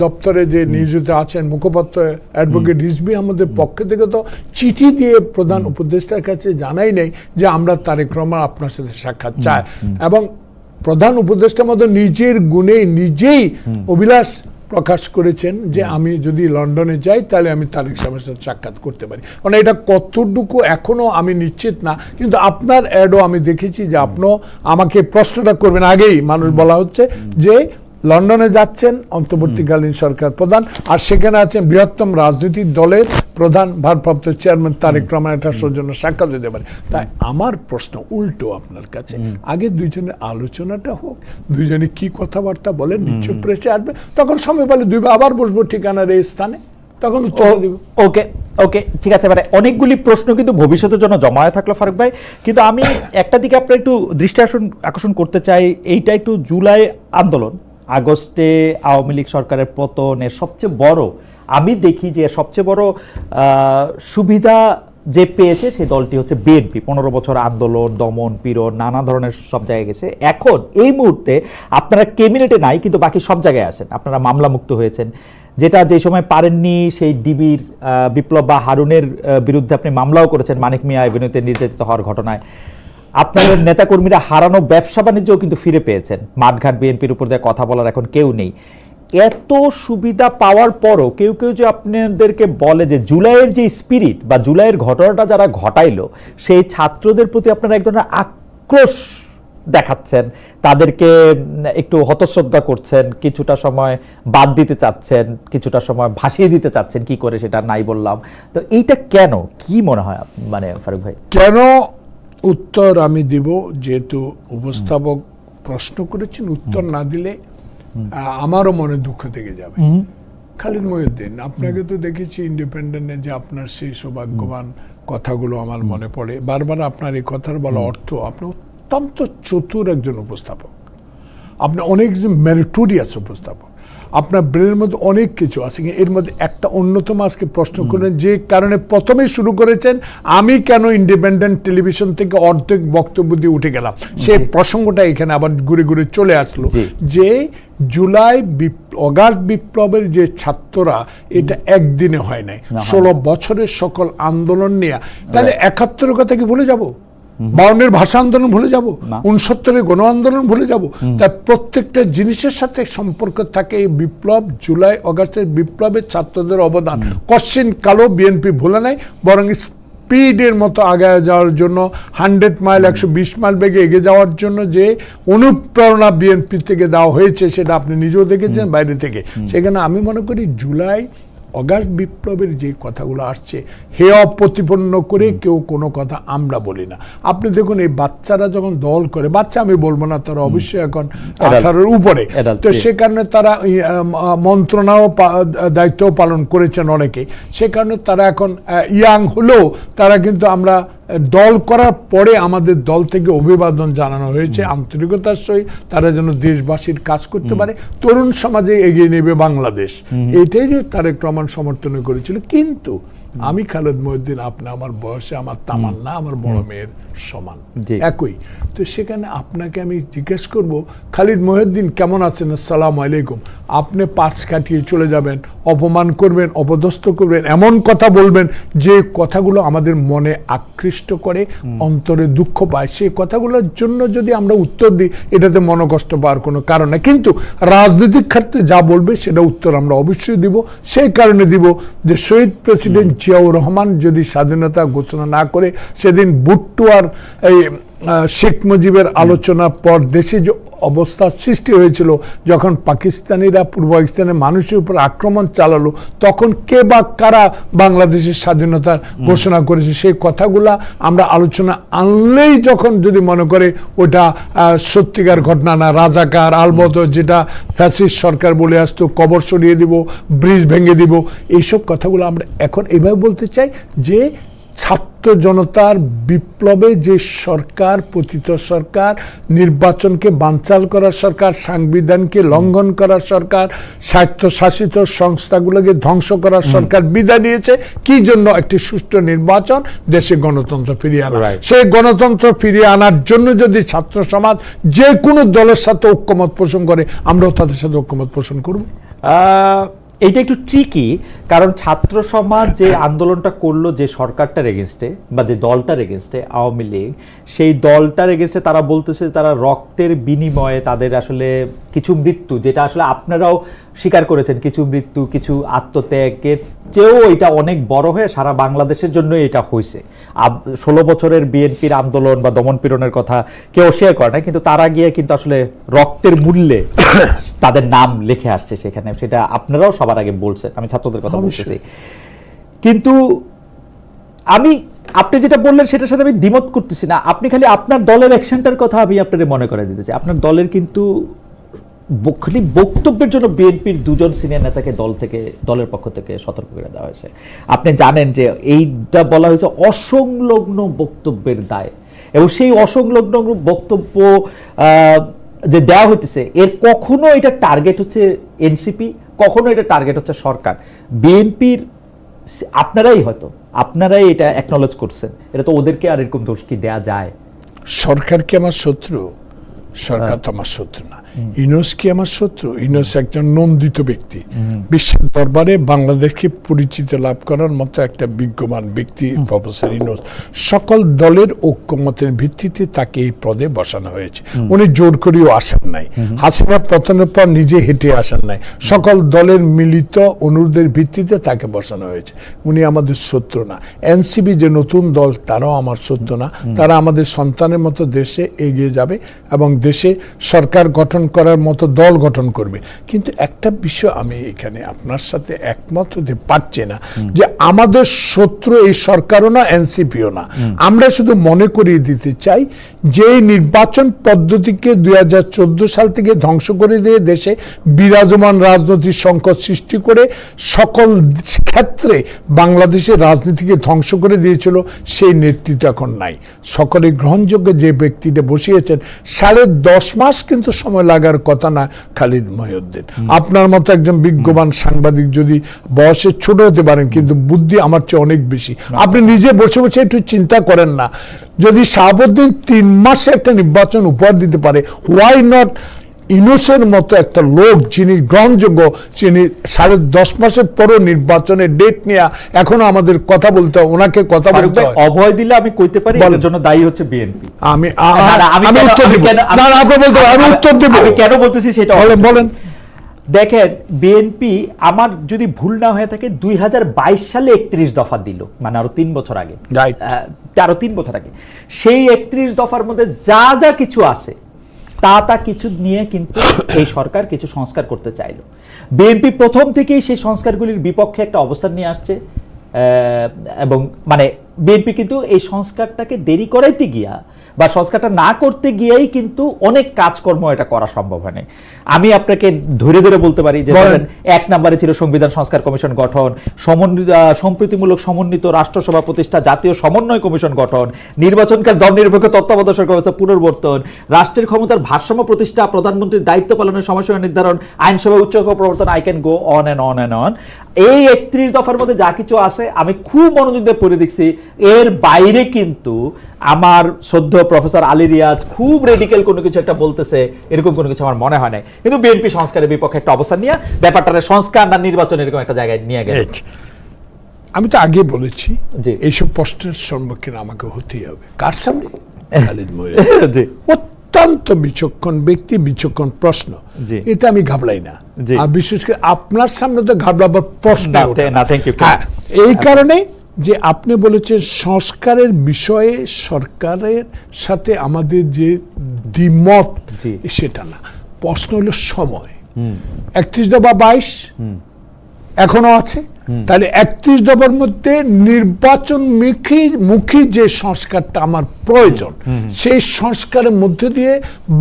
দপ্তরে যে নিয়োজিত আছেন মুখপাত্র অ্যাডভোকেট রিজভী, আমাদের পক্ষ থেকে তো চিঠি দিয়ে প্রধান উপদেষ্টার কাছে জানাই নেই যে আমরা তারেক রহমান আপনার সাথে সাক্ষাৎ চাই, এবং প্রধান উপদেষ্টার মতো নিজের গুণে নিজেই অভিলাষ প্রকাশ করেছেন যে আমি যদি লন্ডনে যাই তাহলে আমি তারেক সাহেবের সাথে সাক্ষাৎ করতে পারি। মানে এটা কতটুকু এখনো আমি নিশ্চিত না, কিন্তু আপনার অ্যাডও আমি দেখেছি যে আপনিও আমাকে প্রশ্নটা করবেন আগেই মানুষ বলা হচ্ছে যে লন্ডনে যাচ্ছেন অন্তর্বর্তীকালীন সরকার প্রধান, আর সেখানে আছেন বৃহত্তম রাজনৈতিক দলের প্রধান ভারপ্রাপ্ত চেয়ারম্যান তারেক রহমান, একটা সৌজন্য সাক্ষাৎ দিতে পারে। তাই আমার প্রশ্ন উল্টো আপনার কাছে, আগে দুইজনের আলোচনাটা হোক, দুইজনে কি কথাবার্তা বলেন, নিশ্চয় প্রেসে আসবে, তখন সময় পেলে দুইবার আবার বসবো ঠিকানার এই স্থানে, তখন উত্তর দিব। ওকে ওকে, ঠিক আছে। মানে অনেকগুলি প্রশ্ন কিন্তু ভবিষ্যতের জন্য জমায়ে থাকলো ফারুক ভাই, কিন্তু আমি একটা দিকে আপনার একটু দৃষ্টি আকর্ষণ করতে চাই। এইটা একটু জুলাই আন্দোলন, আগস্টে আওয়ামী লীগ সরকারের পতনের সবচেয়ে বড়, আমি দেখি যে সবচেয়ে বড় সুবিধা যে পেয়েছে সেই দলটি হচ্ছে বিএনপি। 15 বছর আন্দোলন, দমন পীড়ন, নানা ধরনের সব জায়গায় গেছে। এখন এই মুহূর্তে আপনারা ক্যাবিনেটে নাই, কিন্তু বাকি সব জায়গায় আছেন, আপনারা মামলা মুক্ত হয়েছেন, যেটা যে সময় পারেননি সেই ডিবির বিপ্লব বা হারুনের বিরুদ্ধে আপনি মামলাও করেছেন মানিক মিয়া এভিনিউতে নির্যাতিত হওয়ার ঘটনায়। আপনাদের নেতাকর্মীরা হারানো ব্যবসা বাণিজ্যও কিন্তু ফিরে পেয়েছেন। মাঠঘাট বিএনপির উপর দিয়ে কথা বলার এখন কেউ নেই। এত সুবিধা পাওয়ার পরও কেউ কেউ যে আপনাদেরকে বলে যে জুলাইয়ের যে স্পিরিট বা জুলাইয়ের ঘটনাটা যারা ঘটাইলো সেই ছাত্রদের প্রতি আপনারা এক ধরনের আক্রোশ দেখাচ্ছেন, তাদেরকে একটু হতশ্রদ্ধা করছেন, কিছুটা সময় বাদ দিতে চাচ্ছেন, কিছুটা সময় ভাসিয়ে দিতে চাচ্ছেন, কি করে সেটা নাই বললাম। তো এইটা কেন, কি মনে হয় মানে ফারুক ভাই? কেন উত্তর আমি দিব, যেহেতু উপস্থাপক প্রশ্ন করেছেন, উত্তর না দিলে আমারও মনে দুঃখ থেকে যাবে। খালিদ মহিউদ্দিন, আপনাকে তো দেখেছি ইন্ডিপেন্ডেন্টে, যে আপনার সেই সৌভাগ্যবান কথাগুলো আমার মনে পড়ে বারবার। আপনার এই কথার বলা অর্থ, আপনি অত্যন্ত চতুর একজন উপস্থাপক, আপনি অনেক মেরিটোরিয়াস উপস্থাপক, আপনার ব্রেনের মধ্যে অনেক কিছু আছে। এর মধ্যে একটা অন্যতম আজকে প্রশ্ন করলেন, যে কারণে প্রথমেই শুরু করেছেন, আমি কেন ইন্ডিপেন্ডেন্ট টেলিভিশন থেকে অর্ধেক বক্তব্য দিয়ে উঠে গেলাম, সেই প্রসঙ্গটা এখানে আবার ঘুরে ঘুরে চলে আসলো। যে জুলাই অগাস্ট বিপ্লবের যে ছাত্ররা, এটা একদিনে হয় নাই, 16 বছরের সকল আন্দোলন নিয়ে, তাহলে 71 কথা কি ভুলে যাব? 52 ভাষা আন্দোলন ভুলে যাব? 69 গণ আন্দোলন ভুলে যাব? তাই প্রত্যেকটা জিনিসের সাথে সম্পর্ক থাকে এই বিপ্লব, জুলাই অগাস্টের বিপ্লবের ছাত্রদের অবদান কশ্চিন কালো বিএনপি ভুলে নাই, বরং স্পিডের মতো আগে যাওয়ার জন্য, 100 মাইল 120 মাইল বেগে এগিয়ে যাওয়ার জন্য যে অনুপ্রেরণা বিএনপি থেকে দেওয়া হয়েছে, সেটা আপনি নিজেও দেখেছেন বাইরে থেকে। সেখানে আমি মনে করি জুলাই অগাস্ট বিপ্লবের যে কথাগুলো আসছে, হেয় প্রতিপন্ন করে কেউ কোনো কথা আমরা বলি না। আপনি দেখুন, এই বাচ্চারা যখন দল করে, বাচ্চা আমি বলবো না, তারা অবশ্যই এখন 18-র উপরে, তো সে কারণে তারা মন্ত্রণাও দায়িত্ব পালন করেছেন অনেকে, সে কারণে তারা এখন ইয়াং হলেও তারা কিন্তু, আমরা দল করার পরে আমাদের দল থেকে অভিবাদন জানানো হয়েছে আন্তরিকতার সহিত, তারা যেন দেশবাসীর কাজ করতে পারে, তরুণ সমাজে এগিয়ে নেবে বাংলাদেশ, এটাই যে তারেক রহমান সমর্থন করেছিল। কিন্তু আমি খালেদ মহিউদ্দিন, আপনি আমার বয়সে আমার তামান্না আমার বড় মেয়ের সমান, একই। তো সেখানে আপনাকে আমি জিজ্ঞেস করব, খালিদ মহিউদ্দিন কেমন আছেন? আসসালামু আলাইকুম। আপনি পাশ কাটিয়ে চলে যাবেন, অপমান করবেন, অপদস্থ করবেন, এমন কথা বলবেন যে কথাগুলো আমাদের মনে আকৃষ্ট করে, অন্তরে দুঃখ পায়। সেই কথাগুলোর জন্য যদি আমরা উত্তর দিই, এটাতে মনোকষ্ট পাওয়ার কোনো কারণ নেই, কিন্তু রাজনৈতিক ক্ষেত্রে যা বলবে সেটা উত্তর আমরা অবশ্যই দিব। সেই কারণে দিব যে শহীদ প্রেসিডেন্ট জিয়াউর রহমান যদি স্বাধীনতা ঘোষণা না করে সেদিন ভুট্টো আর এই শেখ মুজিবের আলোচনার পর দেশে যে অবস্থা সৃষ্টি হয়েছিল, যখন পাকিস্তানিরা পূর্ব পাকিস্তানের মানুষের উপর আক্রমণ চালালো, তখন কে বা কারা বাংলাদেশের স্বাধীনতার ঘোষণা করেছে, সেই কথাগুলা আমরা আলোচনা আনলেই যখন যদি মনে করে ওটা সত্যিকার ঘটনা না, রাজাকার আলবত যেটা ফ্যাসিস্ট সরকার বলে আসতো, কবর সরিয়ে দিব, ব্রিজ ভেঙে দিব, এইসব কথাগুলো আমরা এখন এইভাবে বলতে চাই যে ছাত্র জনতার বিপ্লবে যে সরকার, পতিত সরকার, নির্বাচনকে বানচাল করার সরকার, সংবিধানকে লঙ্ঘন করার সরকার, স্বায়ত্তশাসিত সংস্থাগুলোকে ধ্বংস করার সরকার বিদায় নিয়েছে, কি জন্য? একটি সুষ্ঠু নির্বাচন, দেশে গণতন্ত্র ফিরিয়ে আনা। সেই গণতন্ত্র ফিরিয়ে আনার জন্য যদি ছাত্র সমাজ যে কোনো দলের সাথে ঐক্যমত পোষণ করে, আমরাও তাদের সাথে ঐক্যমত পোষণ করব। এইটা একটু ট্রিকি, কারণ ছাত্র সমাজ যে আন্দোলনটা করলো যে সরকারটার এগেনস্টে বা যে দলটার এগেনস্টে, আওয়ামী লীগ, সেই দলটার এগেনস্টে তারা বলতেছে তারা রক্তের বিনিময়ে তাদের আসলে কিছু মৃত্যু, যেটা আসলে আপনারাও স্বীকার করেছেন, কিছু মৃত্যু, কিছু আত্মত্যাগের চেয়েও এটা অনেক বড় হয়ে সারা বাংলাদেশের জন্য এটা হয়েছে। 16 বছরের বিএনপির আন্দোলন বা দমনপীড়নের কথা কেউ শেয়ার করে না, কিন্তু তারা গিয়ে কিন্তু আসলে রক্তের মূল্যে তাদের নাম লিখে আসছে সেখানে, সেটা আপনারাও সবার আগে বলছেন, আমি ছাত্রদের কথা বলতেছি। কিন্তু আপনি যেটা বললেন সেটার সাথে আমি দ্বিমত করতেছি না, আপনি খালি আপনার দলের অ্যাকশনটার কথা আমি আপনাদের মনে করে দিতে চাই। আপনার দলের কিন্তু খালি বক্তব্যের জন্য বিএনপির 2জন সিনিয়র নেতাকে দলের পক্ষ থেকে সতর্ক করে দেওয়া হয়েছে। আপনি জানেন যে এইটা বলা হয়েছে অসংলগ্ন বক্তব্যের দায়, এবং সেই অসংলগ্ন বক্তব্য যে দেওয়া হইতেছে এর কখনো এটা টার্গেট হচ্ছে এনসিপি, কখনো এটা টার্গেট হচ্ছে সরকার। বিএনপির আপনারাই এটা অ্যাকনলেজ করছেন, এটা তো ওদেরকে আর এরকম দোষ কি দেয়া যায়? সরকার কি আমার শত্রু? সরকার তো আমার শত্রু না। ইউনূস কি আমার শত্রু? ইউনূস একজন নন্দিত ব্যক্তি, বিশ্বের দরবারে বাংলাদেশকে পরিচিতি লাভ করার মতো একটা বিজ্ঞমান ব্যক্তি প্রফেসর ইউনূস। সকল দলের ঐক্যমতের ভিত্তিতে তাকে এই পদে বসানো হয়েছে। উনি জোর করেও আসেন নাই, হাসিনা পতনের পর নিজে হেঁটে আসেন নাই, সকল দলের মিলিত অনুরোধের ভিত্তিতে তাকে বসানো হয়েছে। উনি আমাদের শত্রু না। এনসিপি যে নতুন দল, তারাও আমার শত্রু না। তারা আমাদের সন্তানের মতো দেশে এগিয়ে যাবে এবং দেশে সরকার গঠন করার মতো দল গঠন করবে। কিন্তু একটা বিষয় আমি এখানে আপনার সাথে একমত হতে পারছি না, যে আমাদের শত্রু এই সরকারও না, এনসিপিও না। আমরা শুধু মনে করিয়ে দিতে চাই যে নির্বাচন পদ্ধতিকে 2014 সাল থেকে ধ্বংস করে দিয়ে দেশে বিরাজমান রাজনৈতিক সংকট সৃষ্টি করে সকল ক্ষেত্রে বাংলাদেশের রাজনীতিকে ধ্বংস করে দিয়েছিল, সেই নেতৃত্ব এখন নাই। সকলে গ্রহণযোগ্য যে ব্যক্তিটা বসিয়েছেন, 10.5 মাস কিন্তু সময় লাগার কথা না খালিদ মহিউদ্দিন। আপনার মতো একজন বিজ্ঞবান সাংবাদিক যদি বয়সে ছোট হতে পারেন, কিন্তু বুদ্ধি আমার চেয়ে অনেক বেশি। আপনি নিজে বসে বসে একটু চিন্তা করেন না, যদি শাহাবুদ্দিন 3 মাসে একটা নির্বাচন উপহার দিতে পারে, হোয়াই নট ইউনূসের মতো একটা লোক যিনি গ্রহণযোগ্য, যিনি 10.5 মাসের পরও নির্বাচনের ডেট নিয়ে এখনো আমাদের কথা বলতে হয়, ওনাকে কথা বলতে হয়। অভয় দিলে আমি কইতে পারি এর জন্য দায়ী হচ্ছে বিএনপি। আমি উত্তর দেব না, আপনি বলতে, আমি উত্তর দেব। আমি কেন বলতেছি সেটা বলেন। দেখেন, বিএনপি আমার যদি ভুল না হয়ে থাকে 2022 সালে 31 দফা দিল, মানে আরো 3 বছর আগে, আরো 3 বছর আগে। সেই 31 দফার মধ্যে যা যা কিছু আছে তা কিছু নিয়ে কিন্তু এই সরকার কিছু সংস্কার করতে চাইলো। বিএনপি প্রথম থেকেই সেই সংস্কারগুলির বিপক্ষে একটা অবস্থান নিয়ে আসছে, এবং মানে বিএনপি কিন্তু এই সংস্কারটাকে দেরি করাইতে গিয়া বা সংস্কারটা না করতে গিয়েই কিন্তু অনেক কাজকর্ম এটা করা সম্ভব হয়নি। আমি আপনাকে ধরে ধরে বলতে পারি যে 1 নম্বরে ছিল সংবিধান সংস্কার কমিশন গঠন, সম্প্রীতিমূলক সমন্বিত রাষ্ট্রসভা প্রতিষ্ঠা, জাতীয় সমন্বয় কমিশন গঠন, নির্বাচনকাল দল নিরপেক্ষ তত্ত্বাবধায়ক সরকার ব্যবস্থা পুনর্বর্তন, রাষ্ট্রের ক্ষমতার ভারসাম্য প্রতিষ্ঠা, প্রধানমন্ত্রীর দায়িত্ব পালনের সময়সীমা নির্ধারণ, আইনসভা উচ্চ প্রবর্তন, I can go on and on and on. এই 31 দফার মধ্যে যা কিছু আছে আমি খুব মনোযোগ দিয়ে পড়ে দেখছি, এর বাইরে কিন্তু আমার শ্রদ্ধ প্রফেসর আলী রিয়াজ খুব রেডিক্যাল কোনো কিছু একটা বলতেছে, এরকম কোনো কিছু আমার মনে হয় নাই। কিন্তু বিএনপি সংস্কারের বিপক্ষে একটা অবস্থান নিয়ে ব্যাপারটা সংস্কার না নির্বাচন এরকম একটা জায়গায় নিয়ে গেল। আমি তো আগে বলেছি এইসব প্রশ্নের সম্মুখীন আমাকে হতেই হবে। কার সামনে? খালিদ মহিউদ্দিন। অত্যন্ত বিচক্ষণ ব্যক্তি, বিচক্ষণ প্রশ্ন, এটা আমি ঘাবড়াই না। আর বিশেষ করে আপনার সামনে তো ঘাবড়াবার প্রশ্ন। এই কারণে যে আপনি বলেছেন সংস্কারের বিষয়ে সরকারের সাথে আমাদের যে দ্বিমত সেটা না, প্রশ্ন হলো সময়। 31 দফা 22 এখনো আছে, তাহলে 31 দফার মধ্যে নির্বাচন মুখী যে সংস্কারটা আমার প্রয়োজন, সেই সংস্কারের মধ্যে দিয়ে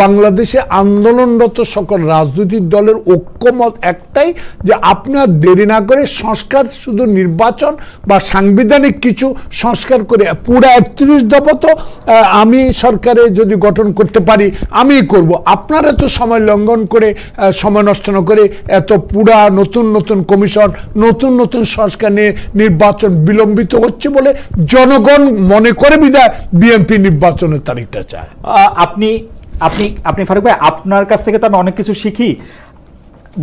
বাংলাদেশে আন্দোলনরত সকল রাজনৈতিক দলের ঐক্যমত একটাই যে আপনার দেরি না করে সংস্কার, শুধু নির্বাচন বা সাংবিধানিক কিছু সংস্কার করে পুরা 31 দফা তো আমি সরকারে যদি গঠন করতে পারি আমি করব, আপনারা তো সময় লঙ্ঘন করে সময় নষ্ট না করে এত পুরা নতুন নতুন কমিশন, নতুন নতুন সংস্কার নিয়ে নির্বাচন বিলম্বিত হচ্ছে বলে জনগণ মনে করে বিধায় বিএনপি নির্বাচনের তারিখটা চায়। আপনি ফারুক ভাই, আপনার কাছ থেকে তো আমি অনেক কিছু শিখি।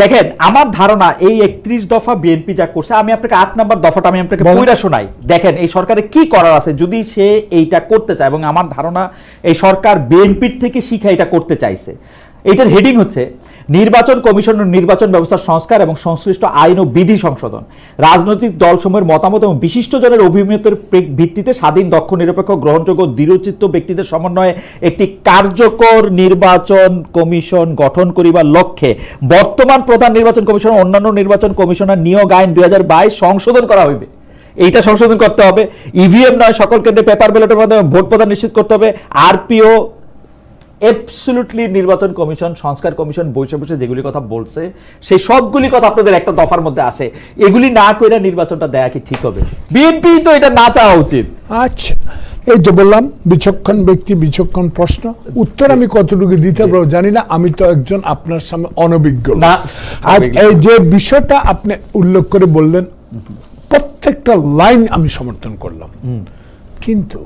দেখেন, আমার ধারণা এই 31 দফা বিএনপি যা করছে, আমি আপনাকে 8 নম্বর দফাটা আমি আপনাকে পড়া শোনাই। দেখেন এই সরকারের কি করার আছে যদি সে এইটা করতে চায়, এবং আমার ধারণা এই সরকার বিএনপির থেকে শিখে এটা করতে চাইছে। এটার হেডিং হচ্ছে নির্বাচন কমিশন ও নির্বাচন ব্যবস্থার সংস্কার এবং সংশ্লিষ্ট আইন ও বিধি সংশোধন, রাজনৈতিক দলসমূহের মতামত এবং বিশিষ্টজনের অভিমতের ভিত্তিতে স্বাধীন, দক্ষ, নিরপেক্ষ, গ্রহণযোগ্য, দৃঢ়চিত্ত ব্যক্তিদের সমন্বয়ে একটি কার্যকর নির্বাচন কমিশন গঠন করিবার লক্ষ্যে বর্তমান প্রধান নির্বাচন কমিশন ও অন্যান্য নির্বাচন কমিশনার নিয়োগ আইন 2022 সংশোধন করা হইবে। এইটা সংশোধন করতে হবে। ইভিএম নয়, সকল কেন্দ্রে পেপার ব্যালটের মাধ্যমে ভোট প্রদান নিশ্চিত করতে হবে। আরপিও অ্যাবসলিউটলি নির্বাচন কমিশন, সংস্কার কমিশন বসে বসে যেগুলি কথা বলছে সেই সবগুলি কথা আপনাদের একটা দফার মধ্যে আসে। এগুলি না করে নির্বাচনটা দেয়া কি ঠিক হবে? বিএনপি তো এটা না চাওয়া উচিত। আচ্ছা, এই তো বললাম বিচক্ষণ ব্যক্তি বিচক্ষণ প্রশ্ন, উত্তর আমি কতটুকু দিতে পারবো জানি না, আমি তো একজন আপনার সামনে অনভিজ্ঞ। আর এই যে বিষয়টা আপনি উল্লেখ করে বললেন, প্রত্যেকটা লাইন আমি সমর্থন করলাম, কিন্তু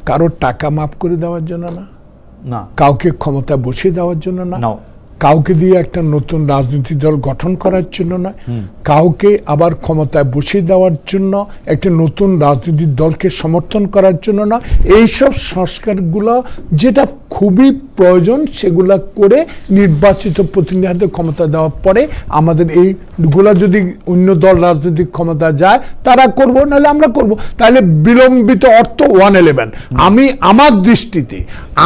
কারো টাকা মাফ করে দেওয়ার জন্য না, কাউকে ক্ষমতা বসিয়ে দেওয়ার জন্য না, কাউকে দিয়ে একটা নতুন রাজনৈতিক দল গঠন করার জন্য না, কাউকে আবার ক্ষমতায় বসিয়ে দেওয়ার জন্য একটা নতুন রাজনৈতিক দলকে সমর্থন করার জন্য না। এইসব সংস্কারগুলো যেটা খুবই প্রয়োজন সেগুলা করে নির্বাচিত প্রতিনিধিদের ক্ষমতা দেওয়ার পরে আমাদের এইগুলা যদি অন্য দল রাজনৈতিক ক্ষমতা যায় তারা করব, নাহলে আমরা করব। তাহলে বিলম্বিত অর্থ 111। আমি আমার দৃষ্টিতে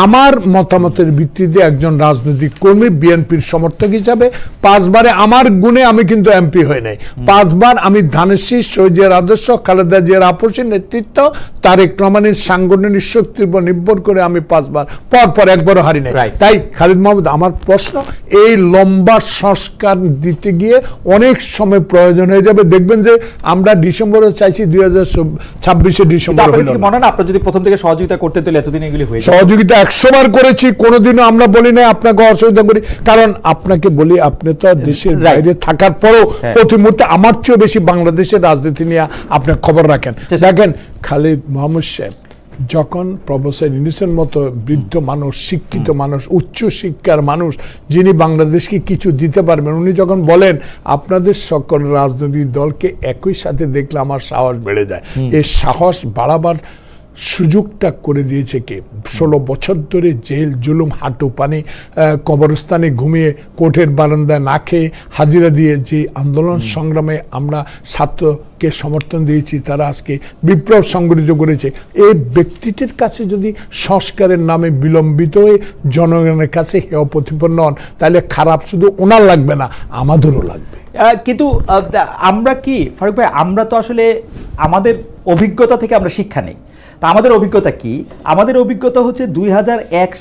আমার মতামতের ভিত্তিতে একজন রাজনৈতিক কর্মী বিএনপির সমর্থক হিসাবে 5 বারে আমার গুণে আমি কিন্তু এমপি হই নাই। 5 বার আমি ধানের শীষ, শহীদ জিয়ার আদর্শ, খালেদা জিয়ার আপসের নেতৃত্ব, তারেক রহমানের সাংগঠনিক শক্তির উপর নির্ভর করে আমি 5 বার পর একবারও হারি নাই। তাই খালিদ মাহমুদ, আমার প্রশ্ন, এই লম্বা সংস্কার দিতে গিয়ে অনেক সময় প্রয়োজন হয়ে যাবে। দেখবেন যে আমরা ডিসেম্বরে চাইছি 2026 ডিসেম্বর হইল না। মনে না আপনারা যদি প্রথম থেকে সহযোগিতা করতে তাহলে এতদিন এগুলি হয়ে সহযোগিতা 100 বার করেছি, কোনোদিনও আমরা বলি না আপনাকে অসহযোগিতা করি। কারণ আপনাকে বলি, আপনি তো দেশের বাইরে থাকার পরও প্রতি মুহূর্তে আমার চেয়েও বেশি বাংলাদেশের রাজনীতি নিয়ে আপনি খবর রাখেন। দেখেন খালিদ মাহমুদ সাহেব যখন প্রফেসর ইউনূসের মতো বৃদ্ধ মানুষ, শিক্ষিত মানুষ, উচ্চ শিক্ষার মানুষ, যিনি বাংলাদেশকে কিছু দিতে পারবেন, উনি যখন বলেন আপনাদের সকল রাজনৈতিক দলকে একই সাথে দেখলে আমার সাহস বেড়ে যায়, এই সাহস বাড়াবার সুযোগটা করে দিয়েছে কে? 16 বছর ধরে জেল, জুলুম, হাঁটু পানি, কবরস্থানে ঘুমিয়ে, কোর্টের বারান্দায় না খেয়ে হাজিরা দিয়ে যে আন্দোলন সংগ্রামে আমরা ছাত্রকে সমর্থন দিয়েছি, তারা আজকে বিপ্লব সংগঠিত করেছে। এই ব্যক্তিটির কাছে যদি সংস্কারের নামে বিলম্বিত হয়ে জনগণের কাছে হেয় প্রতিপন্ন হন, তাহলে খারাপ শুধু ওনার লাগবে না, আমাদেরও লাগবে। কিন্তু আমরা কি ফারুক ভাই, আমরা তো আসলে আমাদের অভিজ্ঞতা থেকে আমরা শিক্ষা নেই। তা আমাদের অভিজ্ঞতা কি? আমাদের অভিজ্ঞতা হচ্ছে 2001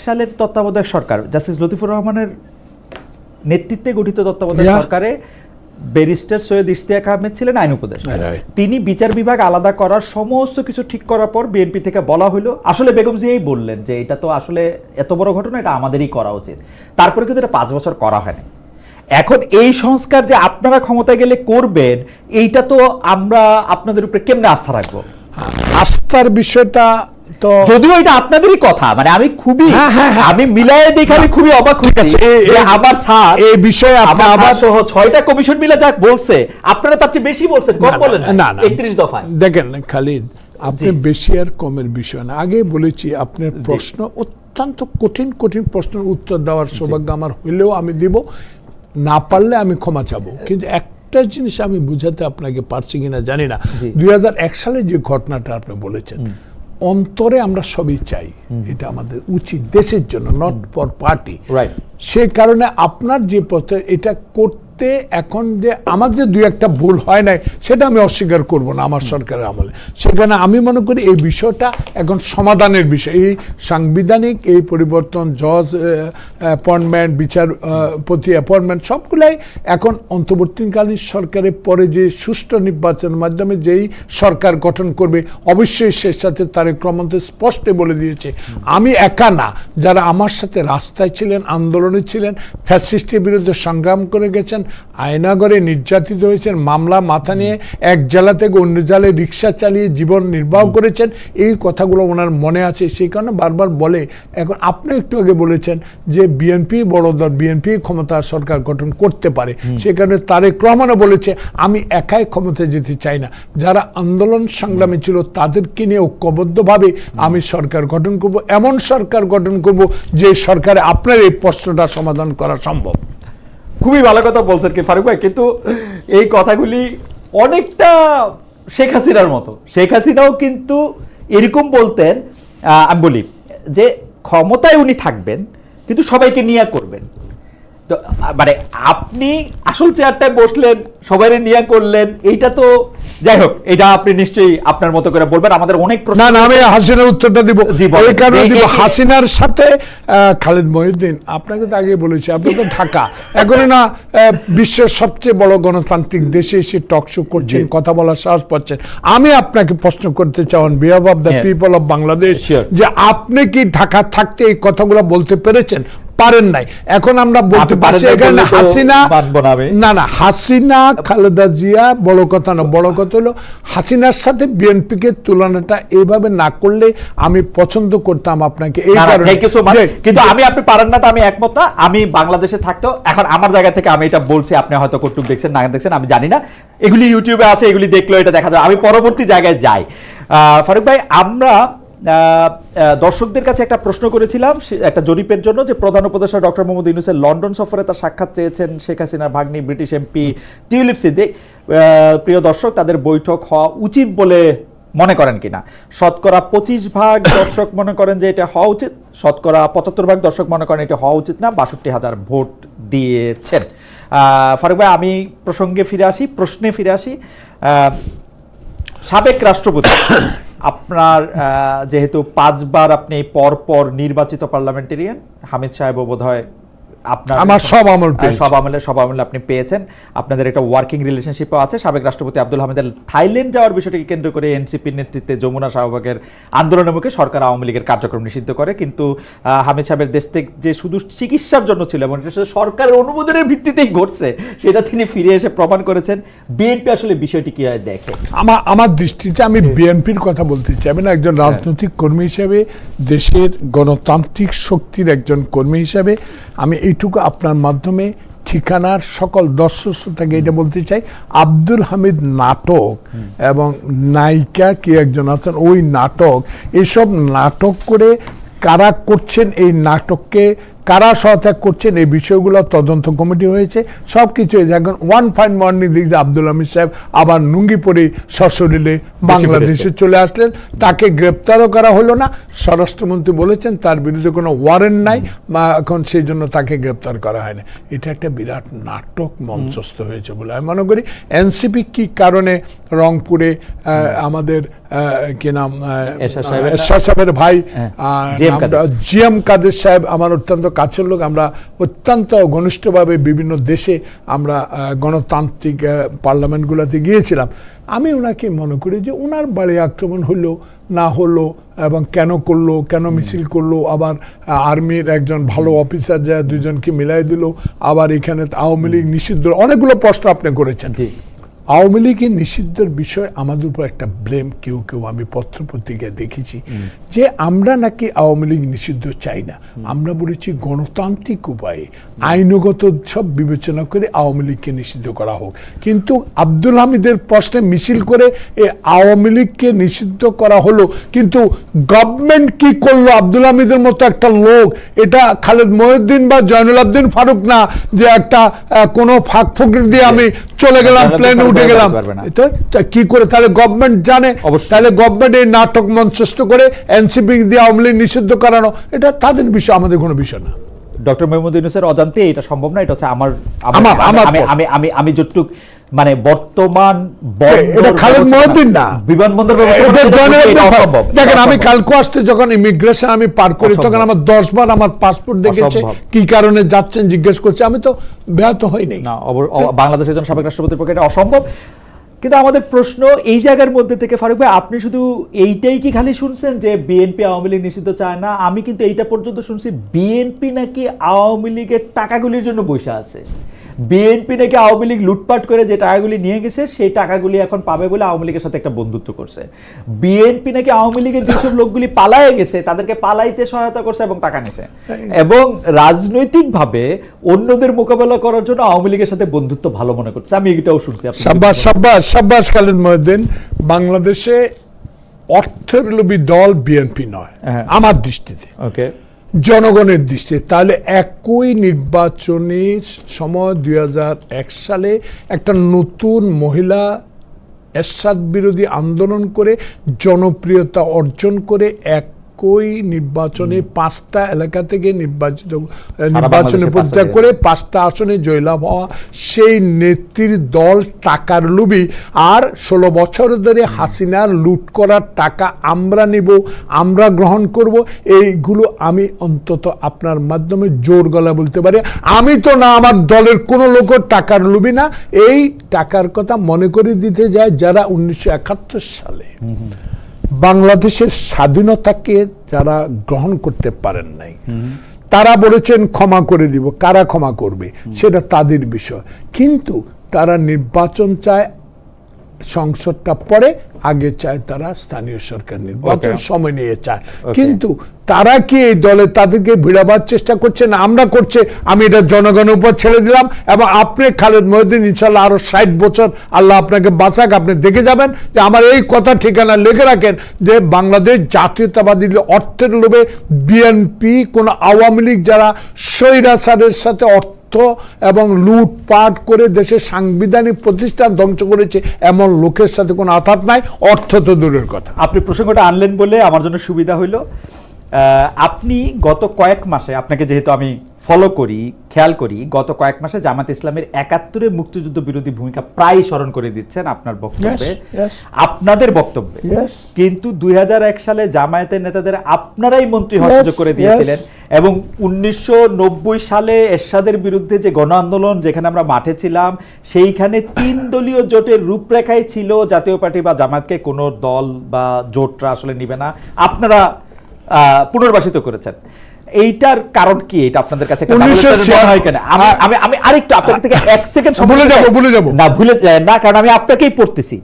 সালের তত্ত্বাবধায়ক সরকার, জাস্টিস লতিফুর রহমানের নেতৃত্বে গঠিত তত্ত্বাবধায়ক সরকারে ব্যারিস্টার সৈয়দ ইশতিয়াক আহমেদ ছিলেন আইন উপদেষ্টা। তিনি বিচার বিভাগ আলাদা করার সমস্ত কিছু ঠিক করার পর বিএনপি থেকে বলা হলো, আসলে বেগম জিয়াই বললেন যে এটা তো আসলে এত বড় ঘটনা, এটা আমাদেরই করা উচিত। তারপরে কিন্তু এটা 5 বছর করা হয়নি। এখন এই সংস্কার যে আপনারা ক্ষমতায় গেলে করবেন, এইটা তো আমরা আপনাদের উপরে কেমনে আস্থা রাখবো? আস্থার বিষয়টা তো যদিও এটা আপনাদেরই কথা, মানে আমি খুবই আমি মিলায়ে দেখে আমি খুবই অবাক হয়েছি। আমার স্যার এই বিষয়ে আপনি আবার সহ 6টা কমিশন মিলে যা বলছে, আপনারা তার চেয়ে বেশি বলছেন, কম বলেন না। 31 দফায় দেখেন খালিদ, আপনি বেশি আর কমের বিষয় না। আগে বলেছি আপনার প্রশ্ন অত্যন্ত কঠিন কঠিন প্রশ্নের উত্তর দেওয়ার সৌভাগ্য আমার হইলেও আমি দিব, না পারলে আমি ক্ষমা চাবো। কিন্তু একটা জিনিস আমি বুঝাতে আপনাকে পারছি কিনা জানি না, 2001 সালে যে ঘটনাটা আপনি বলেছেন, অন্তরে আমরা সবই চাই, এটা আমাদের উচিত দেশের জন্য, নট ফর পার্টি। সে কারণে আপনার যে পথে এটা করতে, এখন যে আমার যে দুই একটা ভুল হয় নাই সেটা আমি অস্বীকার করব না আমার সরকারের আমলে। সেখানে আমি মনে করি এই বিষয়টা এখন সমাধানের বিষয়। এই সাংবিধানিক এই পরিবর্তন, জজ অ্যাপয়েন্টমেন্ট, বিচারপতি অ্যাপয়েন্টমেন্ট, সবগুলাই এখন অন্তর্বর্তীকালীন সরকারের পরে যে সুষ্ঠু নির্বাচনের মাধ্যমে যেই সরকার গঠন করবে, অবশ্যই সে সাথে তারেক রহমান স্পষ্ট বলে দিয়েছে, আমি একা না, যারা আমার সাথে রাস্তায় ছিলেন, আন্দোলনে ছিলেন, ফ্যাসিস্টের বিরুদ্ধে সংগ্রাম করে গেছেন, আয়নাগরে নির্যাতিত হয়েছেন, মামলা মাথা নিয়ে এক জেলা থেকে অন্য জেলায় রিক্সা চালিয়ে জীবন নির্বাহ করেছেন, এই কথাগুলো ওনার মনে আছে। সেই কারণে বারবার বলে। এখন আপনি একটু আগে বলেছেন যে বিএনপি বড় দল, বিএনপি ক্ষমতা সরকার গঠন করতে পারে, সে কারণে তারেক রহমানও বলেছে আমি একাই ক্ষমতায় যেতে চাই না, যারা আন্দোলন সংগ্রামে ছিল তাদেরকে নিয়ে ঐক্যবদ্ধভাবে আমি সরকার গঠন করব, এমন সরকার গঠন করব যে সরকারে আপনার এই প্রশ্নটা সমাধান করা সম্ভব। খুবই ভালো কথা বলছেন কি ফারুক ভাই, কিন্তু এই কথাগুলি অনেকটা শেখ হাসিনার মতো। শেখ হাসিনাও কিন্তু এরকম বলতেন, আমি বলি যে ক্ষমতায় উনি থাকবেন কিন্তু সবাইকে নিয়ে করবেন। তো মানে আপনি আসল চেয়ারটায় বসলেন, সবাই নিয়ে করলেন, এইটা তো যাই হোক, এটা আপনি নিশ্চয়ই আপনার মতো করে বলবেন। আমাদের অনেক প্রশ্ন। না, আমি হাসিনার উত্তরটা দিব, এই কারণে দিব, হাসিনার সাথে খালেদ মহিউদ্দিন, আপনাকে তো আগে বলেছি, আপনি তো ঢাকা এখন না বিশ্বের সবচেয়ে বড় গণতান্ত্রিক দেশে এসে টক শো করছেন, কথা বলার সাহস পাচ্ছেন। আমি আপনাকে প্রশ্ন করতে চাই on behalf of the people of Bangladesh, যে আপনি কি ঢাকা থাকতে এই কথাগুলো বলতে পেরেছেন? পারেন নাই। এখন আমরা বলতে পারছি এখানে হাসিনা, না হাসিনা খালেদা জিয়া বড় কথা না, বড় কথা হলো হাসিনার সাথে বিএনপিকে তুলনাটা এইভাবে না করলে আমি পছন্দ করতাম আপনাকে। এই কারণে কিন্তু আমি, আপনি পারেন না, তো আমি একমত না। আমি বাংলাদেশে থাকতেও এখন আমার জায়গা থেকে আমি এটা বলছি, আপনি হয়তো কটুক দেখছেন না দেখছেন আমি জানি না, এগুলি ইউটিউবে আছে, এগুলি দেখলেও এটা দেখা যায়। আমি পরবর্তী জায়গায় যাই। ফারুক ভাই, আমরা দর্শকদের কাছে একটা প্রশ্ন করেছিলাম একটা জরিপের জন্য, যে প্রধান উপদেষ্টা ডক্টর মোহাম্মদ ইউনূসের লন্ডন সফরে তার সাক্ষাৎ চেয়েছেন শেখ হাসিনার ভাগ্নি ব্রিটিশ এমপি টিউলিপ সিদ্দিক। প্রিয় দর্শক, তাদের বৈঠক হওয়া উচিত বলে মনে করেন কিনা? শতকরা 25% দর্শক মনে করেন যে এটা হওয়া উচিত, শতকরা 75% দর্শক মনে করেন এটা হওয়া উচিত না। 62,000 ভোট দিয়েছেন। ফারুক ভাই, আমি প্রসঙ্গে ফিরে আসি, প্রশ্নে ফিরে আসি। সাবেক রাষ্ট্রপতি, আপনার যেহেতু 5 বার আপনি পরপর নির্বাচিত পার্লামেন্টেরিয়ান, হামিদ সাহেবও বোধহয় আপনার সব আমলে আপনি পেয়েছেন, আপনাদের একটা ওয়ার্কিং রিলেশনশিপও আছে। সাবেক রাষ্ট্রপতি আব্দুল হামিদের থাইল্যান্ড যাওয়ার বিষয়টিকে কেন্দ্র করে এনসিপির নেতৃত্বে যমুনা শাহবাগের আন্দোলনের মুখে সরকার আওয়ামী লীগের কার্যক্রম নিষিদ্ধ করে, কিন্তু হামিদ সাহেবের দেশ থেকে যে শুধু চিকিৎসার জন্য ছিল এবং এটা সরকারের অনুমোদনের ভিত্তিতেই ঘটছে, সেটা তিনি ফিরে এসে প্রমাণ করেছেন। বিএনপি আসলে বিষয়টি কি দেখে? আমার দৃষ্টিতে আমি বিএনপির কথা বলতে চাই না, একজন রাজনৈতিক কর্মী হিসেবে, দেশের গণতান্ত্রিক শক্তির একজন কর্মী হিসেবে আমি এইটুকু আপনার মাধ্যমে ঠিকানার সকল দর্শক শ্রোতাকে এটা বলতে চাই, আব্দুল হামিদ নাটক এবং নায়িকা কি একজন আছেন, ওই নাটক, এসব নাটক করে কারা করছেন, এই নাটককে কারা সহায়তা করছেন, এই বিষয়গুলো তদন্ত কমিটি হয়েছে, সব কিছু হয়েছে। এখন ওয়ান ফাইন মর্নিং দেখছি আব্দুল হামিদ সাহেব আবার লুঙ্গি পরে সশরীরে বাংলাদেশে চলে আসলেন, তাকে গ্রেপ্তারও করা হলো না। স্বরাষ্ট্রমন্ত্রী বলেছেন তার বিরুদ্ধে কোনো ওয়ারেন্ট নাই, বা এখন সেই জন্য তাকে গ্রেপ্তার করা হয় না। এটা একটা বিরাট নাটক মঞ্চস্থ হয়েছে বলে আমি মনে করি। এনসিপি কি কারণে রংপুরে আমাদের কি নাম এরশাদ সাহেবের ভাই জিএম কাদের সাহেব আমার অত্যন্ত কাছের লোক, আমরা অত্যন্ত ঘনিষ্ঠভাবে বিভিন্ন দেশে আমরা গণতান্ত্রিক পার্লামেন্টগুলোতে গিয়েছিলাম। আমি ওনাকে মনে করি যে ওনার বাড়ি আক্রমণ হলো না হলো এবং কেন করলো, কেন মিছিল করলো, আবার আর্মির একজন ভালো অফিসার যায় দুজনকে মিলাই দিল, আবার এখানে আওয়ামী লীগ নিষিদ্ধ, অনেকগুলো প্রশ্ন আপনি করেছেন। আওয়ামী লীগের নিষিদ্ধের বিষয়ে আমাদের উপর একটা ব্লেম কেউ কেউ আমি পত্রপত্রিকায় দেখেছি যে আমরা নাকি আওয়ামী লীগ নিষিদ্ধ চাই না। আমরা বলেছি গণতান্ত্রিক উপায়ে আইনগত সব বিবেচনা করে আওয়ামী লীগকে নিষিদ্ধ করা হোক, কিন্তু আব্দুল হামিদের প্রশ্নে মিছিল করে এই আওয়ামী লীগকে নিষিদ্ধ করা হলো, কিন্তু গভর্নমেন্ট কি করলো? আব্দুল হামিদের মতো একটা লোক, এটা খালেদ মহিউদ্দিন বা জয়নুল আবদিন ফারুক না যে একটা কোনো ফাঁক ফোকর দিয়ে আমি চলে গেলাম, প্লেনে উঠে গেলাম। কি করে তাহলে গভর্নমেন্ট জানে? তাহলে গভর্নমেন্ট এই নাটক মঞ্চস্থ করে এনসিপি দিয়ে আওয়ামী লীগ নিষিদ্ধ করানো, এটা তাদের বিষয়, আমাদের কোনো বিষয় না। ডক্টর মোহাম্মদ ইউনূসের অজান্তে এটা সম্ভব না। এটা হচ্ছে আমি যতটুক মানে বর্তমান খালেদ মহিউদ্দিন না, বিমানবন্দর দেখেন আমি কালকে আসতে যখন ইমিগ্রেশন আমি পার করি তখন আমার 10 বার আমার পাসপোর্ট দেখেছে, কি কারণে যাচ্ছেন জিজ্ঞেস করছে, আমি তো ব্যাহত হইনি। বাংলাদেশের জন্য সাবেক রাষ্ট্রপতির পক্ষে এটা অসম্ভব। কিন্তু আমাদের প্রশ্ন এই জায়গার মধ্যে থেকে, ফারুক ভাই আপনি শুধু এইটাই কি খালি শুনছেন যে বিএনপি আওয়ামী লীগ নিষিদ্ধ চায় না? আমি কিন্তু এইটা পর্যন্ত শুনছি বিএনপি নাকি আওয়ামী লীগের টাকাগুলির জন্য বসে আছে, বিএনপি নাকি আওয়ামী লীগ লুটপাট করে যে টাকাগুলি নিয়ে গেছে সেই টাকাগুলি এখন পাবে বলে আওয়ামী লীগের সাথে একটা বন্ধুত্ব করছে। বিএনপি নাকি আওয়ামী লীগের যেসব লোকগুলি পালায়ে গেছে তাদেরকে পালাইতে সহায়তা করছে এবং টাকা নিছে, এবং রাজনৈতিকভাবে অন্যদের মোকাবেলা করার জন্য আওয়ামী লীগের সাথে বন্ধুত্ব ভালো মনে করছে। আমি এটাও শুনছি। সাব্বাস খালেদ মহিউদ্দিন। বাংলাদেশে অর্থের লোভী দল বিএনপি নয় আমার দৃষ্টিতে, ওকে, জনগণের দৃষ্টি। তাহলে একই নির্বাচনের সময় 2001 সালে একটা নতুন মহিলা এরশাদ বিরোধী আন্দোলন করে জনপ্রিয়তা অর্জন করে একই নির্বাচনে 5টা এলাকা থেকে নির্বাচনে প্রতিষ্ঠা করে 5টা আসনে জয়লাভ হওয়া সেই নেত্রীর দল টাকার লোভী। আর 16 বছর ধরে হাসিনার লুট করার টাকা আমরা নিব, আমরা গ্রহণ করব, এইগুলো আমি অন্তত আপনার মাধ্যমে জোর গলা বলতে পারি। আমি তো না, আমার দলের কোনো লোকও টাকার লোভী না। এই টাকার কথা মনে করে দিতে যায় যারা 1971 সালে বাংলাদেশের স্বাধীনতাকে যারা গ্রহণ করতে পারেন নাই, তারা বলেছেন ক্ষমা করে দিব। কারা ক্ষমা করবে সেটা তাদের বিষয়, কিন্তু তারা নির্বাচন চায়, সংসদটা পরে আগে চায় তারা স্থানীয় সরকার নির্বাচন সময় নিয়ে চায়। কিন্তু তারা কি এই দলে তাদেরকে ভিড়াবার চেষ্টা করছে না? আমরা করছে। আমি এটা জনগণের উপর ছেড়ে দিলাম, এবং আপনি খালেদ মহিউদ্দিন ইনশাল্লাহ আরো 60 বছর আল্লাহ আপনাকে বাঁচাক, আপনি দেখে যাবেন যে আমার এই কথা ঠিকানা লিখে রাখেন যে বাংলাদেশ জাতীয়তাবাদী অর্থের লোভে বিএনপি, কোন আওয়ামী লীগ যারা স্বৈরাচারের সাথে এবং লুটপাট করে দেশের সাংবিধানিক প্রতিষ্ঠান ধ্বংস করেছে এমন লোকের সাথে কোনো আঘাত নাই, অর্থ তো দূরের কথা। আপনি প্রসঙ্গটা আনলেন বলে আমার জন্য সুবিধা হইল। আপনি গত কয়েক মাসে, আপনাকে যেহেতু আমি ফলো করি, খেয়াল করি, গত কয়েক মাসে জামাত ইসলামের 71-এ মুক্তিযুদ্ধ বিরোধী ভূমিকা প্রায় স্মরণ করে দিচ্ছেন আপনার বক্তব্যে, আপনাদের বক্তব্যে। কিন্তু 2001 সালে জামায়াতের নেতাদের আপনারাই মন্ত্রী হওয়ার সুযোগ করে দিয়েছিলেন, এবং 1990 সালে এরশাদের বিরুদ্ধে যে গণ আন্দোলন যেখানে আমরা মাঠে ছিলাম, সেইখানে 3 দলীয় জোটের রূপরেখাই ছিল জাতীয় পার্টি বা জামায়াতকে কোনো দল বা জোটরা আসলে নিবে না, আপনারা পুনর্বাসিত করেছেন। এইটার কারণ কি? এটা আপনাদের কাছে আমি আরেকটু আপনার থেকে 1 সেকেন্ড ভুলে যাব না, কারণ আমি আপনাকেই পড়তেছি।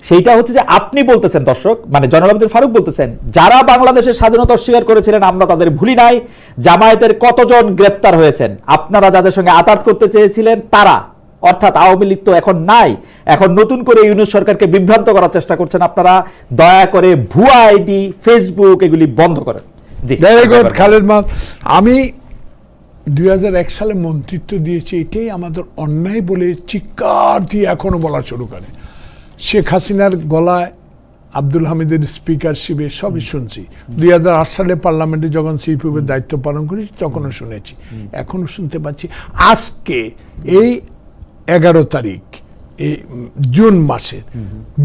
সেইটা হচ্ছে যে আপনি বলতেছেন, দর্শক মানে জয়নুল আবদিন ফারুক বলতেছেন, যারা বাংলাদেশের স্বাধীনতা অস্বীকার করেছিলেন আমরা তাদের ভুলি নাই, জামায়াতের কতজন গ্রেপ্তার হয়েছেন, আপনারা যাদের সঙ্গে আতাত করতে চেয়েছিলেন তারা, অর্থাৎ আওয়ামী লীগ তো এখন নাই, এখন নতুন করে ইউনূস সরকারকে বিভ্রান্ত করার চেষ্টা করছেন আপনারা, দয়া করে ভুয়া আইডি, ফেসবুক এগুলি বন্ধ করেন। খালেদ মাহমুদ, আমি 2001 সালে মন্ত্রিত্ব দিয়েছি, এটাই আমাদের অন্যায় বলে চিৎকার দিয়ে এখনো বলা শুরু করে। শেখ হাসিনার গলায় আব্দুল হামিদের স্পিকারশিপে সবই শুনছি। 2008 সালে পার্লামেন্টে যখন সিপিএমের দায়িত্ব পালন করেছি তখনও শুনেছি, এখনো শুনতে পাচ্ছি। আজকে এই 11 তারিখ এই জুন মাসে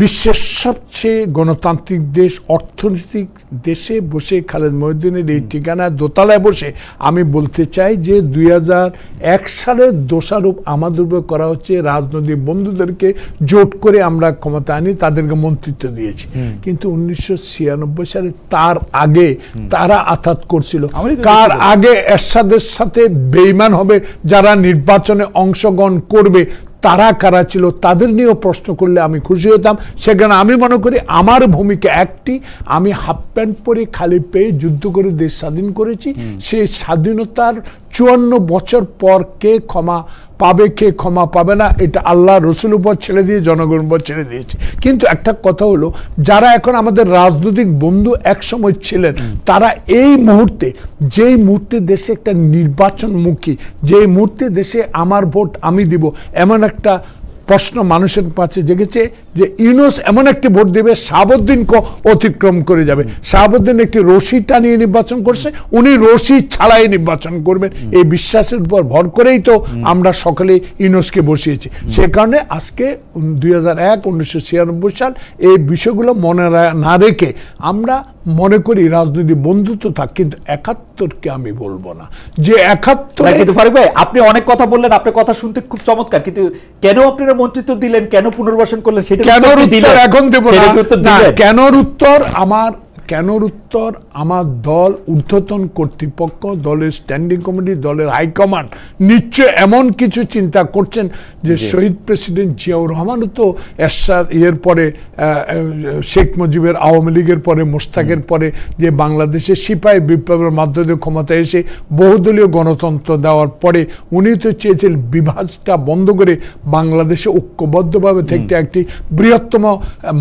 বিশ্বের সবচেয়ে গণতান্ত্রিক দেশ, অর্থনৈতিক দেশে বসে খালেদ মহিউদ্দিনের এই ঠিকানায় দোতলায় বসে আমি বলতে চাই যে 2001 সালের দোষারোপ আমাদের উপর করা হচ্ছে। রাজনৈতিক বন্ধুদেরকে জোট করে আমরা ক্ষমতা আনি, তাদেরকে মন্ত্রিত্ব দিয়েছি, কিন্তু 1996 সালে তার আগে তারা আঘাত করছিল। কার আগে এরশাদের সাথে বেঈমান হবে যারা নির্বাচনে অংশগ্রহণ করবে, তারা কারা ছিল তাদের নিয়েও প্রশ্ন করলে আমি খুশি হতাম। সেখানে আমি মনে করি আমার ভূমিকা একটি, আমি হাফ প্যান্ট পরে খালি পেয়ে যুদ্ধ করে দেশ স্বাধীন করেছি। সেই স্বাধীনতার 54 বছর পর কে ক্ষমা পাবে কে ক্ষমা পাবে না এটা আল্লাহ রসুল উপর ছেড়ে দিয়ে জনগণ উপর ছেড়ে দিয়েছে। কিন্তু একটা কথা হলো, যারা এখন আমাদের রাজনৈতিক বন্ধু একসময় ছিলেন, তারা এই মুহূর্তে, যেই মুহূর্তে দেশে একটা নির্বাচনমুখী, যেই মুহূর্তে দেশে আমার ভোট আমি দিব, এমন একটা প্রশ্ন মানুষের কাছে জেগেছে যে ইউনূস এমন একটি ভোট দেবে শাহাবুদ্দিনকে অতিক্রম করে যাবে। শাহাবুদ্দিন একটি রশি টানিয়ে নির্বাচন করছে, উনি রশি ছাড়াই নির্বাচন করবেন। এই বিশ্বাসের উপর ভর করেই তো আমরা সকলে ইউনূসকে বসিয়েছি। সে কারণে আজকে 1996 সাল এই বিষয়গুলো মনে না রেখে আমরা মনে করি রাজনৈতিক বন্ধুত্ব থাক, কিন্তু 71কে আমি বলবো না যে 71। কিন্তু ফারুক ভাই, আপনি অনেক কথা বললেন, আপনার কথা শুনতে খুব চমৎকার, কিন্তু কেন আপনারা মন্ত্রিত্ব দিলেন, কেন পুনর্বাসন করলেন সেটা কেনর উত্তর এখন দেব না। কেনর উত্তর আমার দল, ঊর্ধ্বতন কর্তৃপক্ষ, দলের স্ট্যান্ডিং কমিটি, দলের হাইকমান্ড নিশ্চয় এমন কিছু চিন্তা করছেন যে শহীদ প্রেসিডেন্ট জিয়াউর রহমানও তো এর পরে শেখ মুজিবের, আওয়ামী লীগের পরে, মোশতাকের পরে যে বাংলাদেশে সিপাহী বিপ্লবের মাধ্যমে ক্ষমতায় এসে বহুদলীয় গণতন্ত্র দেওয়ার পরে উনি তো চেয়েছিলেন বিভাজটা বন্ধ করে বাংলাদেশে ঐক্যবদ্ধভাবে থেকে একটি বৃহত্তম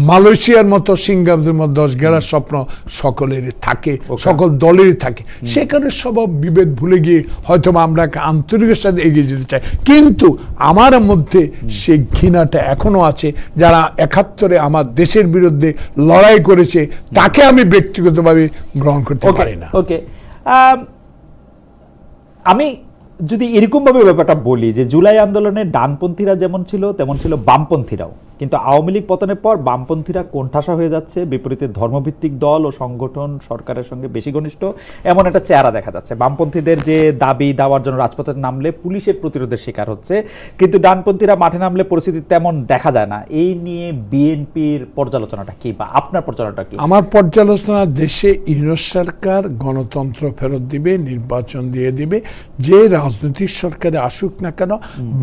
মালয়েশিয়ার মতো সিঙ্গাপুরের মতো 10 গেরার স্বপ্ন সকলেরই থাকে, সকল দলেরই থাকে। সেখানে সব বিভেদ ভুলে গিয়ে হয়তো আমরা আন্তরিকের সাথে এগিয়ে যেতে চাই, কিন্তু আমার মধ্যে সেই ঘৃণাটা এখনো আছে। যারা 71-এ আমার দেশের বিরুদ্ধে লড়াই করেছে তাকে আমি ব্যক্তিগতভাবে গ্রহণ করতে পারি না। ওকে, আমি যদি এরকম ভাবে ব্যাপারটা বলি যে জুলাই আন্দোলনে ডানপন্থীরা যেমন ছিল তেমন ছিল বামপন্থীরাও, কিন্তু আওয়ামী লীগ পতনের পর বামপন্থীরা কোণঠাসা হয়ে যাচ্ছে, বিপরীতে ধর্মভিত্তিক দল ও সংগঠন সরকারের সঙ্গে বেশি ঘনিষ্ঠ, এমন একটা চেহারা দেখা যাচ্ছে। বামপন্থীদের যে দাবি দাওয়ার জন্য রাজপথে নামলে পুলিশের প্রতিরোধের শিকার হচ্ছে, কিন্তু ডানপন্থীরা মাঠে নামলে পরিস্থিতি তেমন দেখা যায় না। এই নিয়ে বিএনপির পর্যালোচনাটা কি, বা আপনার পর্যালোচনা কি? আমার পর্যালোচনা, দেশে ইউনূস সরকার গণতন্ত্র ফেরত দিবে, নির্বাচন দিয়ে দিবে, যে রাজনৈতিক সরকারে আসুক না কেন,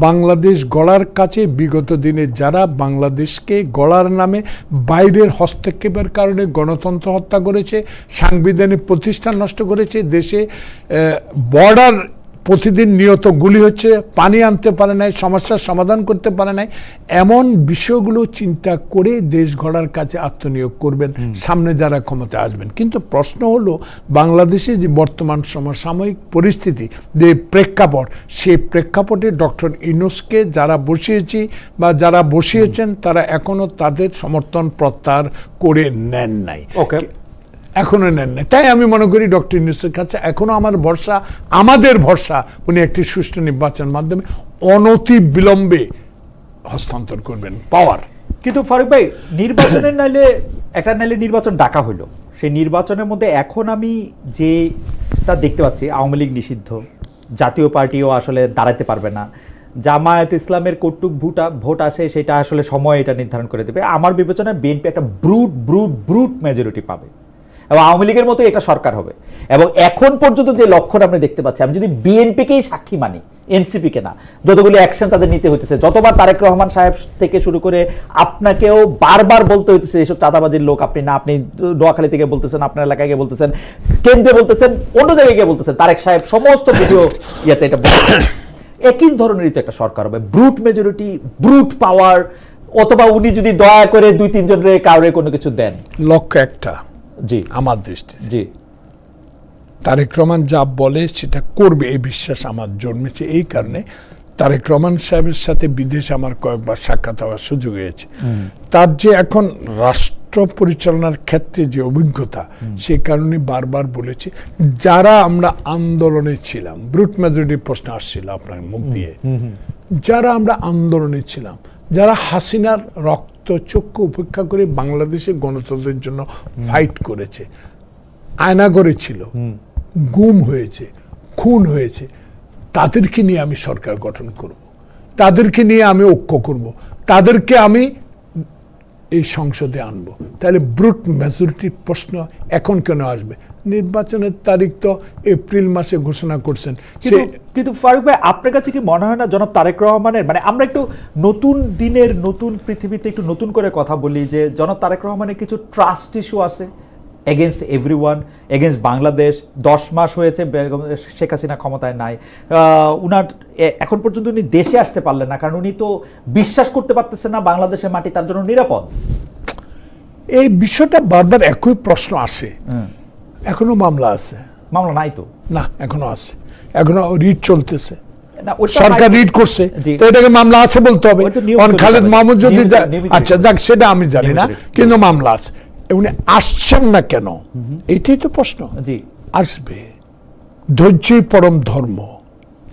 বাংলাদেশ গড়ার কাছে বিগত দিনে যারা বাংলাদেশকে গড়ার নামে বাইরের হস্তক্ষেপের কারণে গণতন্ত্র হত্যা করেছে, সাংবিধানিক প্রতিষ্ঠান নষ্ট করেছে, দেশে বর্ডার প্রতিদিন নিয়ত গুলি হচ্ছে, পানি আনতে পারে নাই, সমস্যার সমাধান করতে পারে নাই, এমন বিষয়গুলো চিন্তা করে দেশ গড়ার কাছে আত্মনিয়োগ করবেন সামনে যারা ক্ষমতা আসবেন। কিন্তু প্রশ্ন হলো, বাংলাদেশে যে বর্তমান সমসাময়িক পরিস্থিতি, যে প্রেক্ষাপট, সেই প্রেক্ষাপটে ডক্টর ইউনূসকে যারা বসিয়েছি বা যারা বসিয়েছেন তারা এখনো তাদের সমর্থন প্রত্যাহার করে নেন নাই, এখনো নেন নাই। তাই আমি মনে করি ডক্টর ইউনূসের কাছে এখনো আমাদের ভরসা উনি একটি সুষ্ঠু নির্বাচনের মাধ্যমে অনতি বিলম্বে হস্তান্তর করবেন পাওয়ার। কিন্তু ফারুক ভাই, নির্বাচনের নাইলে নির্বাচন ডাকা হলো, সেই নির্বাচনের মধ্যে এখন আমি যেটা দেখতে পাচ্ছি, আওয়ামী লীগ নিষিদ্ধ, জাতীয় পার্টিও আসলে দাঁড়াতে পারবে না, জামায়াত ইসলামের কটুক ভোট আসে, সেটা আসলে সময় এটা নির্ধারণ করে দেবে। আমার বিবেচনায় বিএনপি একটা ব্রুট মেজরিটি পাবে এবং আওয়ামী লীগের মতো একটা সরকার হবে। এবং এখন পর্যন্ত যে লক্ষণ আমরা দেখতে পাচ্ছি, আমি যদি বিএনপিকেই সাক্ষী মানি, এনসিপিকে না, যতগুলি অ্যাকশন তাদের নিতে হইতেছে, যতবার তারেক রহমান সাহেব থেকে শুরু করে আপনাকেও বারবার বলতে হইতেছে এসব চাঁদাবাজির লোক আপনি না, আপনি নোয়াখালী থেকে বলতেছেন, আপনার এলাকায় গিয়ে বলতেছেন, কেন্দ্রে বলতেছেন, অন্য জায়গায় গিয়ে বলতেছেন, তারেক সাহেব সমস্ত ভিডিও ইয়াতে এটা বলতেছেন। একই ধরনেরই তো একটা সরকার হবে, ব্রুট মেজরিটি, ব্রুট পাওয়ার, অথবা উনি যদি দয়া করে 2-3 জনের কাউরে কোনো কিছু দেন। লক্ষ্য একটা, জি আমার দৃষ্টি, জি তারেক রহমান যা বলে সেটা করবে এই বিশ্বাস আমার জন্মেছে। এই কারণে তারেক রহমান সাহেবের সাথে বিদেশে আমার কয়েকবার সাক্ষাৎ হওয়ার সুযোগ হয়েছে। তার যে এখন রাষ্ট্র পরিচালনার ক্ষেত্রে যে অভিজ্ঞতা, সে কারণে বারবার বলেছে, যারা আমরা আন্দোলনে ছিলাম, ব্রুট মেজরিটির প্রশ্ন আসছিল আপনার মুখ দিয়ে, যারা আমরা আন্দোলনে ছিলাম, যারা হাসিনার রক্তচক্ষু উপেক্ষা করে বাংলাদেশে গণতন্ত্রের জন্য ফাইট করেছে, আয়নাঘরে ছিল, গুম হয়েছে, খুন হয়েছে, তাদেরকে নিয়ে আমি সরকার গঠন করব, তাদেরকে নিয়ে আমি ঐক্য করব, তাদেরকে আমি এই সংসদে আনবো, তাহলে ব্রুট মেজরিটির প্রশ্ন এখন কেন আসবে? নির্বাচনের তারিখ তো এপ্রিল মাসে ঘোষণা করছেন। কিন্তু ফারুক ভাই, আপনার কাছে কি মনে হয় না জনাব তারেক রহমানের, মানে আমরা একটু নতুন দিনের নতুন পৃথিবীতে একটু নতুন করে কথা বলি, যে জনাব তারেক রহমানের কিছু ট্রাস্ট ইস্যু আছে এগেনস্ট এভরিওয়ান, এগেনস্ট বাংলাদেশ। 10 মাস হয়েছে শেখ হাসিনা ক্ষমতায় নাই, উনার এখন পর্যন্ত উনি দেশে আসতে পারলেন না, কারণ উনি তো বিশ্বাস করতে পারতেছেন না বাংলাদেশের মাটি তার জন্য নিরাপদ। এই বিষয়টা বারবার একই প্রশ্ন আসে। এখনো মামলা আছে? মামলা নাই তো। না, এখনো আছে, এখনো রিট চলতেছে, না, ওটা সরকার নাই। রিট করছে, জি। তো এটাকে মামলা আছে বলতে হবে। ওটা নিয়মিত অন খালেদ হবে। মাহমুদ যদি নিয়মিত আচ্ছা যাক, সেটা আমি জানি না, নিয়মিত। কিন্তু মামলা আছে। উনি আসছেন না কেন, এইটাই তো প্রশ্ন। জি। আসবে, ধৈর্যই পরম ধর্ম,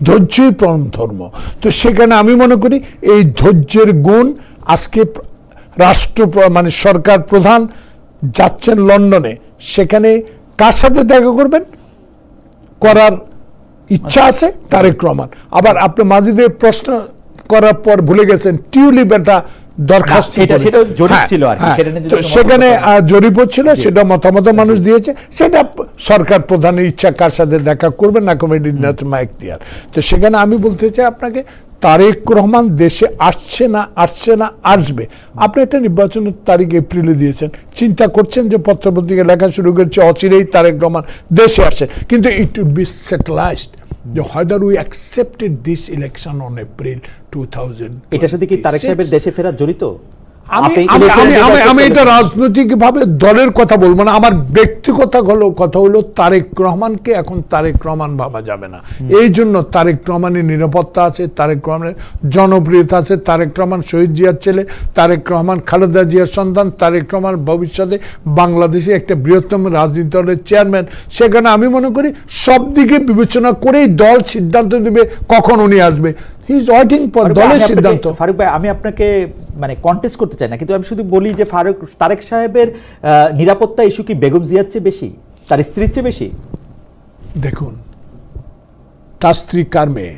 ধৈর্যই পরম ধর্ম। তো সেখানে আমি মনে করি এই ধৈর্যের গুণ আজকে মানে সরকার প্রধান যাচ্ছেন লন্ডনে, সেখানে কার সাথে দেখা করবেন, করার ইচ্ছা আছে তারেক রহমান। আবার আপনি মাজিদের প্রশ্ন করার পর ভুলে গেছেন টিউলিপ একটা দরখাস্ত, সেটা জরিপ ছিল আর কি, সেটা নিয়ে যদি সেখানে জরিপ ছিল, সেটা মতামত মানুষ দিয়েছে, সেটা সরকার প্রধানের ইচ্ছা কার সাথে দেখা করবেন না করবেন, এখতিয়ার। তো সেখানে আমি বলতে চাই আপনাকে, তারেক রহমান দেশে আসছে না আসবে। আপনি একটা নির্বাচনের তারিখ এপ্রিলে দিয়েছেন, চিন্তা করছেন যে পত্রপত্রিকা লেখা শুরু করেছে অচিরেই তারেক রহমান দেশে আসছে, কিন্তু ইট উইল বি সেটেলাইজড যে whether we accepted this election on April 2000। এটার সাথে কি তারেক সাহেবের দেশে ফেরা জড়িত? আমি এটা রাজনৈতিকভাবে দলের কথা বলবো না, আমার ব্যক্তিগত কথা হলো তারেক রহমানকে এখন তারেক রহমান ভাবা যাবে না। এই জন্য তারেক রহমানের নিরাপত্তা আছে, তারেক রহমানের জনপ্রিয়তা আছে, তারেক রহমান শহীদ জিয়ার ছেলে, তারেক রহমান খালেদা জিয়ার সন্তান, তারেক রহমান ভবিষ্যতে বাংলাদেশে একটা বৃহত্তম রাজনীতি দলের চেয়ারম্যান। সেখানে আমি মনে করি সব দিকে বিবেচনা করেই দল সিদ্ধান্ত দেবে কখন উনি আসবে। হি ইজ ওয়েটিং ফর দলের সিদ্ধান্ত। ফারুক ভাই, আমি আপনাকে মানে কন্টেস্ট করতে চাই না, কিন্তু আমি শুধু বলি যে তারেক সাহেবের নিরাপত্তা ইস্যু কি বেগম জিয়ার চেয়ে বেশি, তার স্ত্রীর চেয়ে বেশি? দেখুন, তার স্ত্রী কার মেয়ে?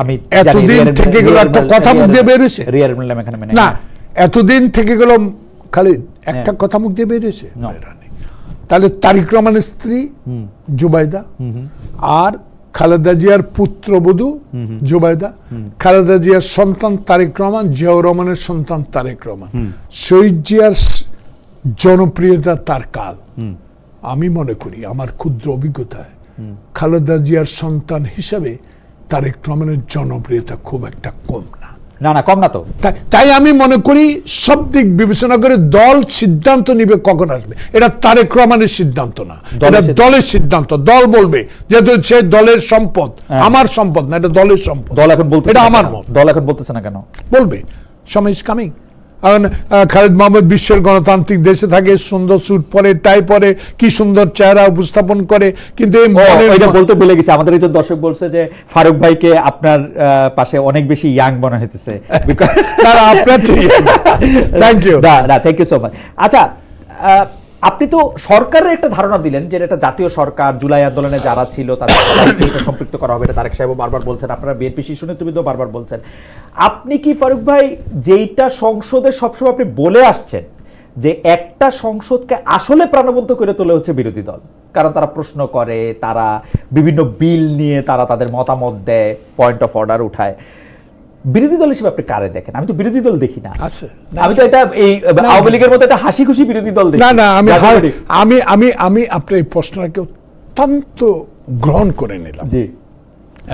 আমি এতদিন থেকে গেল একটা কথা মুখ দিয়ে বেরিয়েছে না, এতদিন থেকে গেল খালি একটা কথা মুখ দিয়ে বেরিয়েছে। তাহলে তারেক রহমানের স্ত্রী জুবাইদা আর খালেদা জিয়ার পুত্রবধূ জুবাইদা, খালেদা জিয়ার সন্তান তারেক রহমান, জিয়াউর রহমানের সন্তান তারেক রহমান। শহীদ জিয়ার জনপ্রিয়তা তার কাল। আমি মনে করি আমার ক্ষুদ্র অভিজ্ঞতায় খালেদা জিয়ার সন্তান হিসাবে তারেক রহমানের জনপ্রিয়তা খুব একটা কম না। না, কম না তো। তাই আমি মনে করি সব দিক বিবেচনা করে দল সিদ্ধান্ত নিবে কখন আসবে, এটা তারেক রহমানের সিদ্ধান্ত না, এটা দলের সিদ্ধান্ত। দল বলবে, যেহেতু সে দলের সম্পদ, আমার সম্পদ না, এটা দলের সম্পদ। দল এখন বলতে, এটা আমার মত। দল এখন বলতেছে না কেন? বলবে, সময় ইজ কামিং। খালেদ মাহমুদ বিশ্বের গণতান্ত্রিক দেশে থাকে, সুন্দর স্যুট পরে, টাই পরে, কি সুন্দর চেহারা উপস্থাপন করে, কিন্তু এটা বলতে ভুলে গেছি, আমাদের এই দর্শক বলছে যে ফারুক ভাইকে আপনার পাশে অনেক বেশি ইয়াং মনে হইতেছে। Thank you, thank you so much. আচ্ছা, আপনি তো সরকারের একটা ধারণা দিলেন যে এটা জাতীয় সরকার, জুলাই আন্দোলনে যারা ছিল তাদের সবাইকে সম্পৃক্ত করা হবে, এটা তারেক সাহেব বারবার বলছেন, আপনারা বিএনপি শীর্ষ নেতৃবৃন্দ বারবার বলছেন। আপনি কি ফারুক ভাই, যেইটা সংসদে সবসময় আপনি বলে আসছেন যে একটা সংসদকে আসলে প্রাণবন্ত করে তোলে হচ্ছে বিরোধী দল, কারণ তারা প্রশ্ন করে, তারা বিভিন্ন বিল নিয়ে তারা তাদের মতামত দেয়, পয়েন্ট অফ অর্ডার উঠায়, বিরোধী দল হিসেবে আপনি কারে দেখেন? আমি তো বিরোধী দল দেখি না, আমি তো এটা এই আওয়ামী লীগের মতো একটা হাসি খুশি বিরোধী দল দেখি। না, আমি আপনার এই প্রশ্নটাকে অত্যন্ত গ্রহণ করে নিলাম। জি,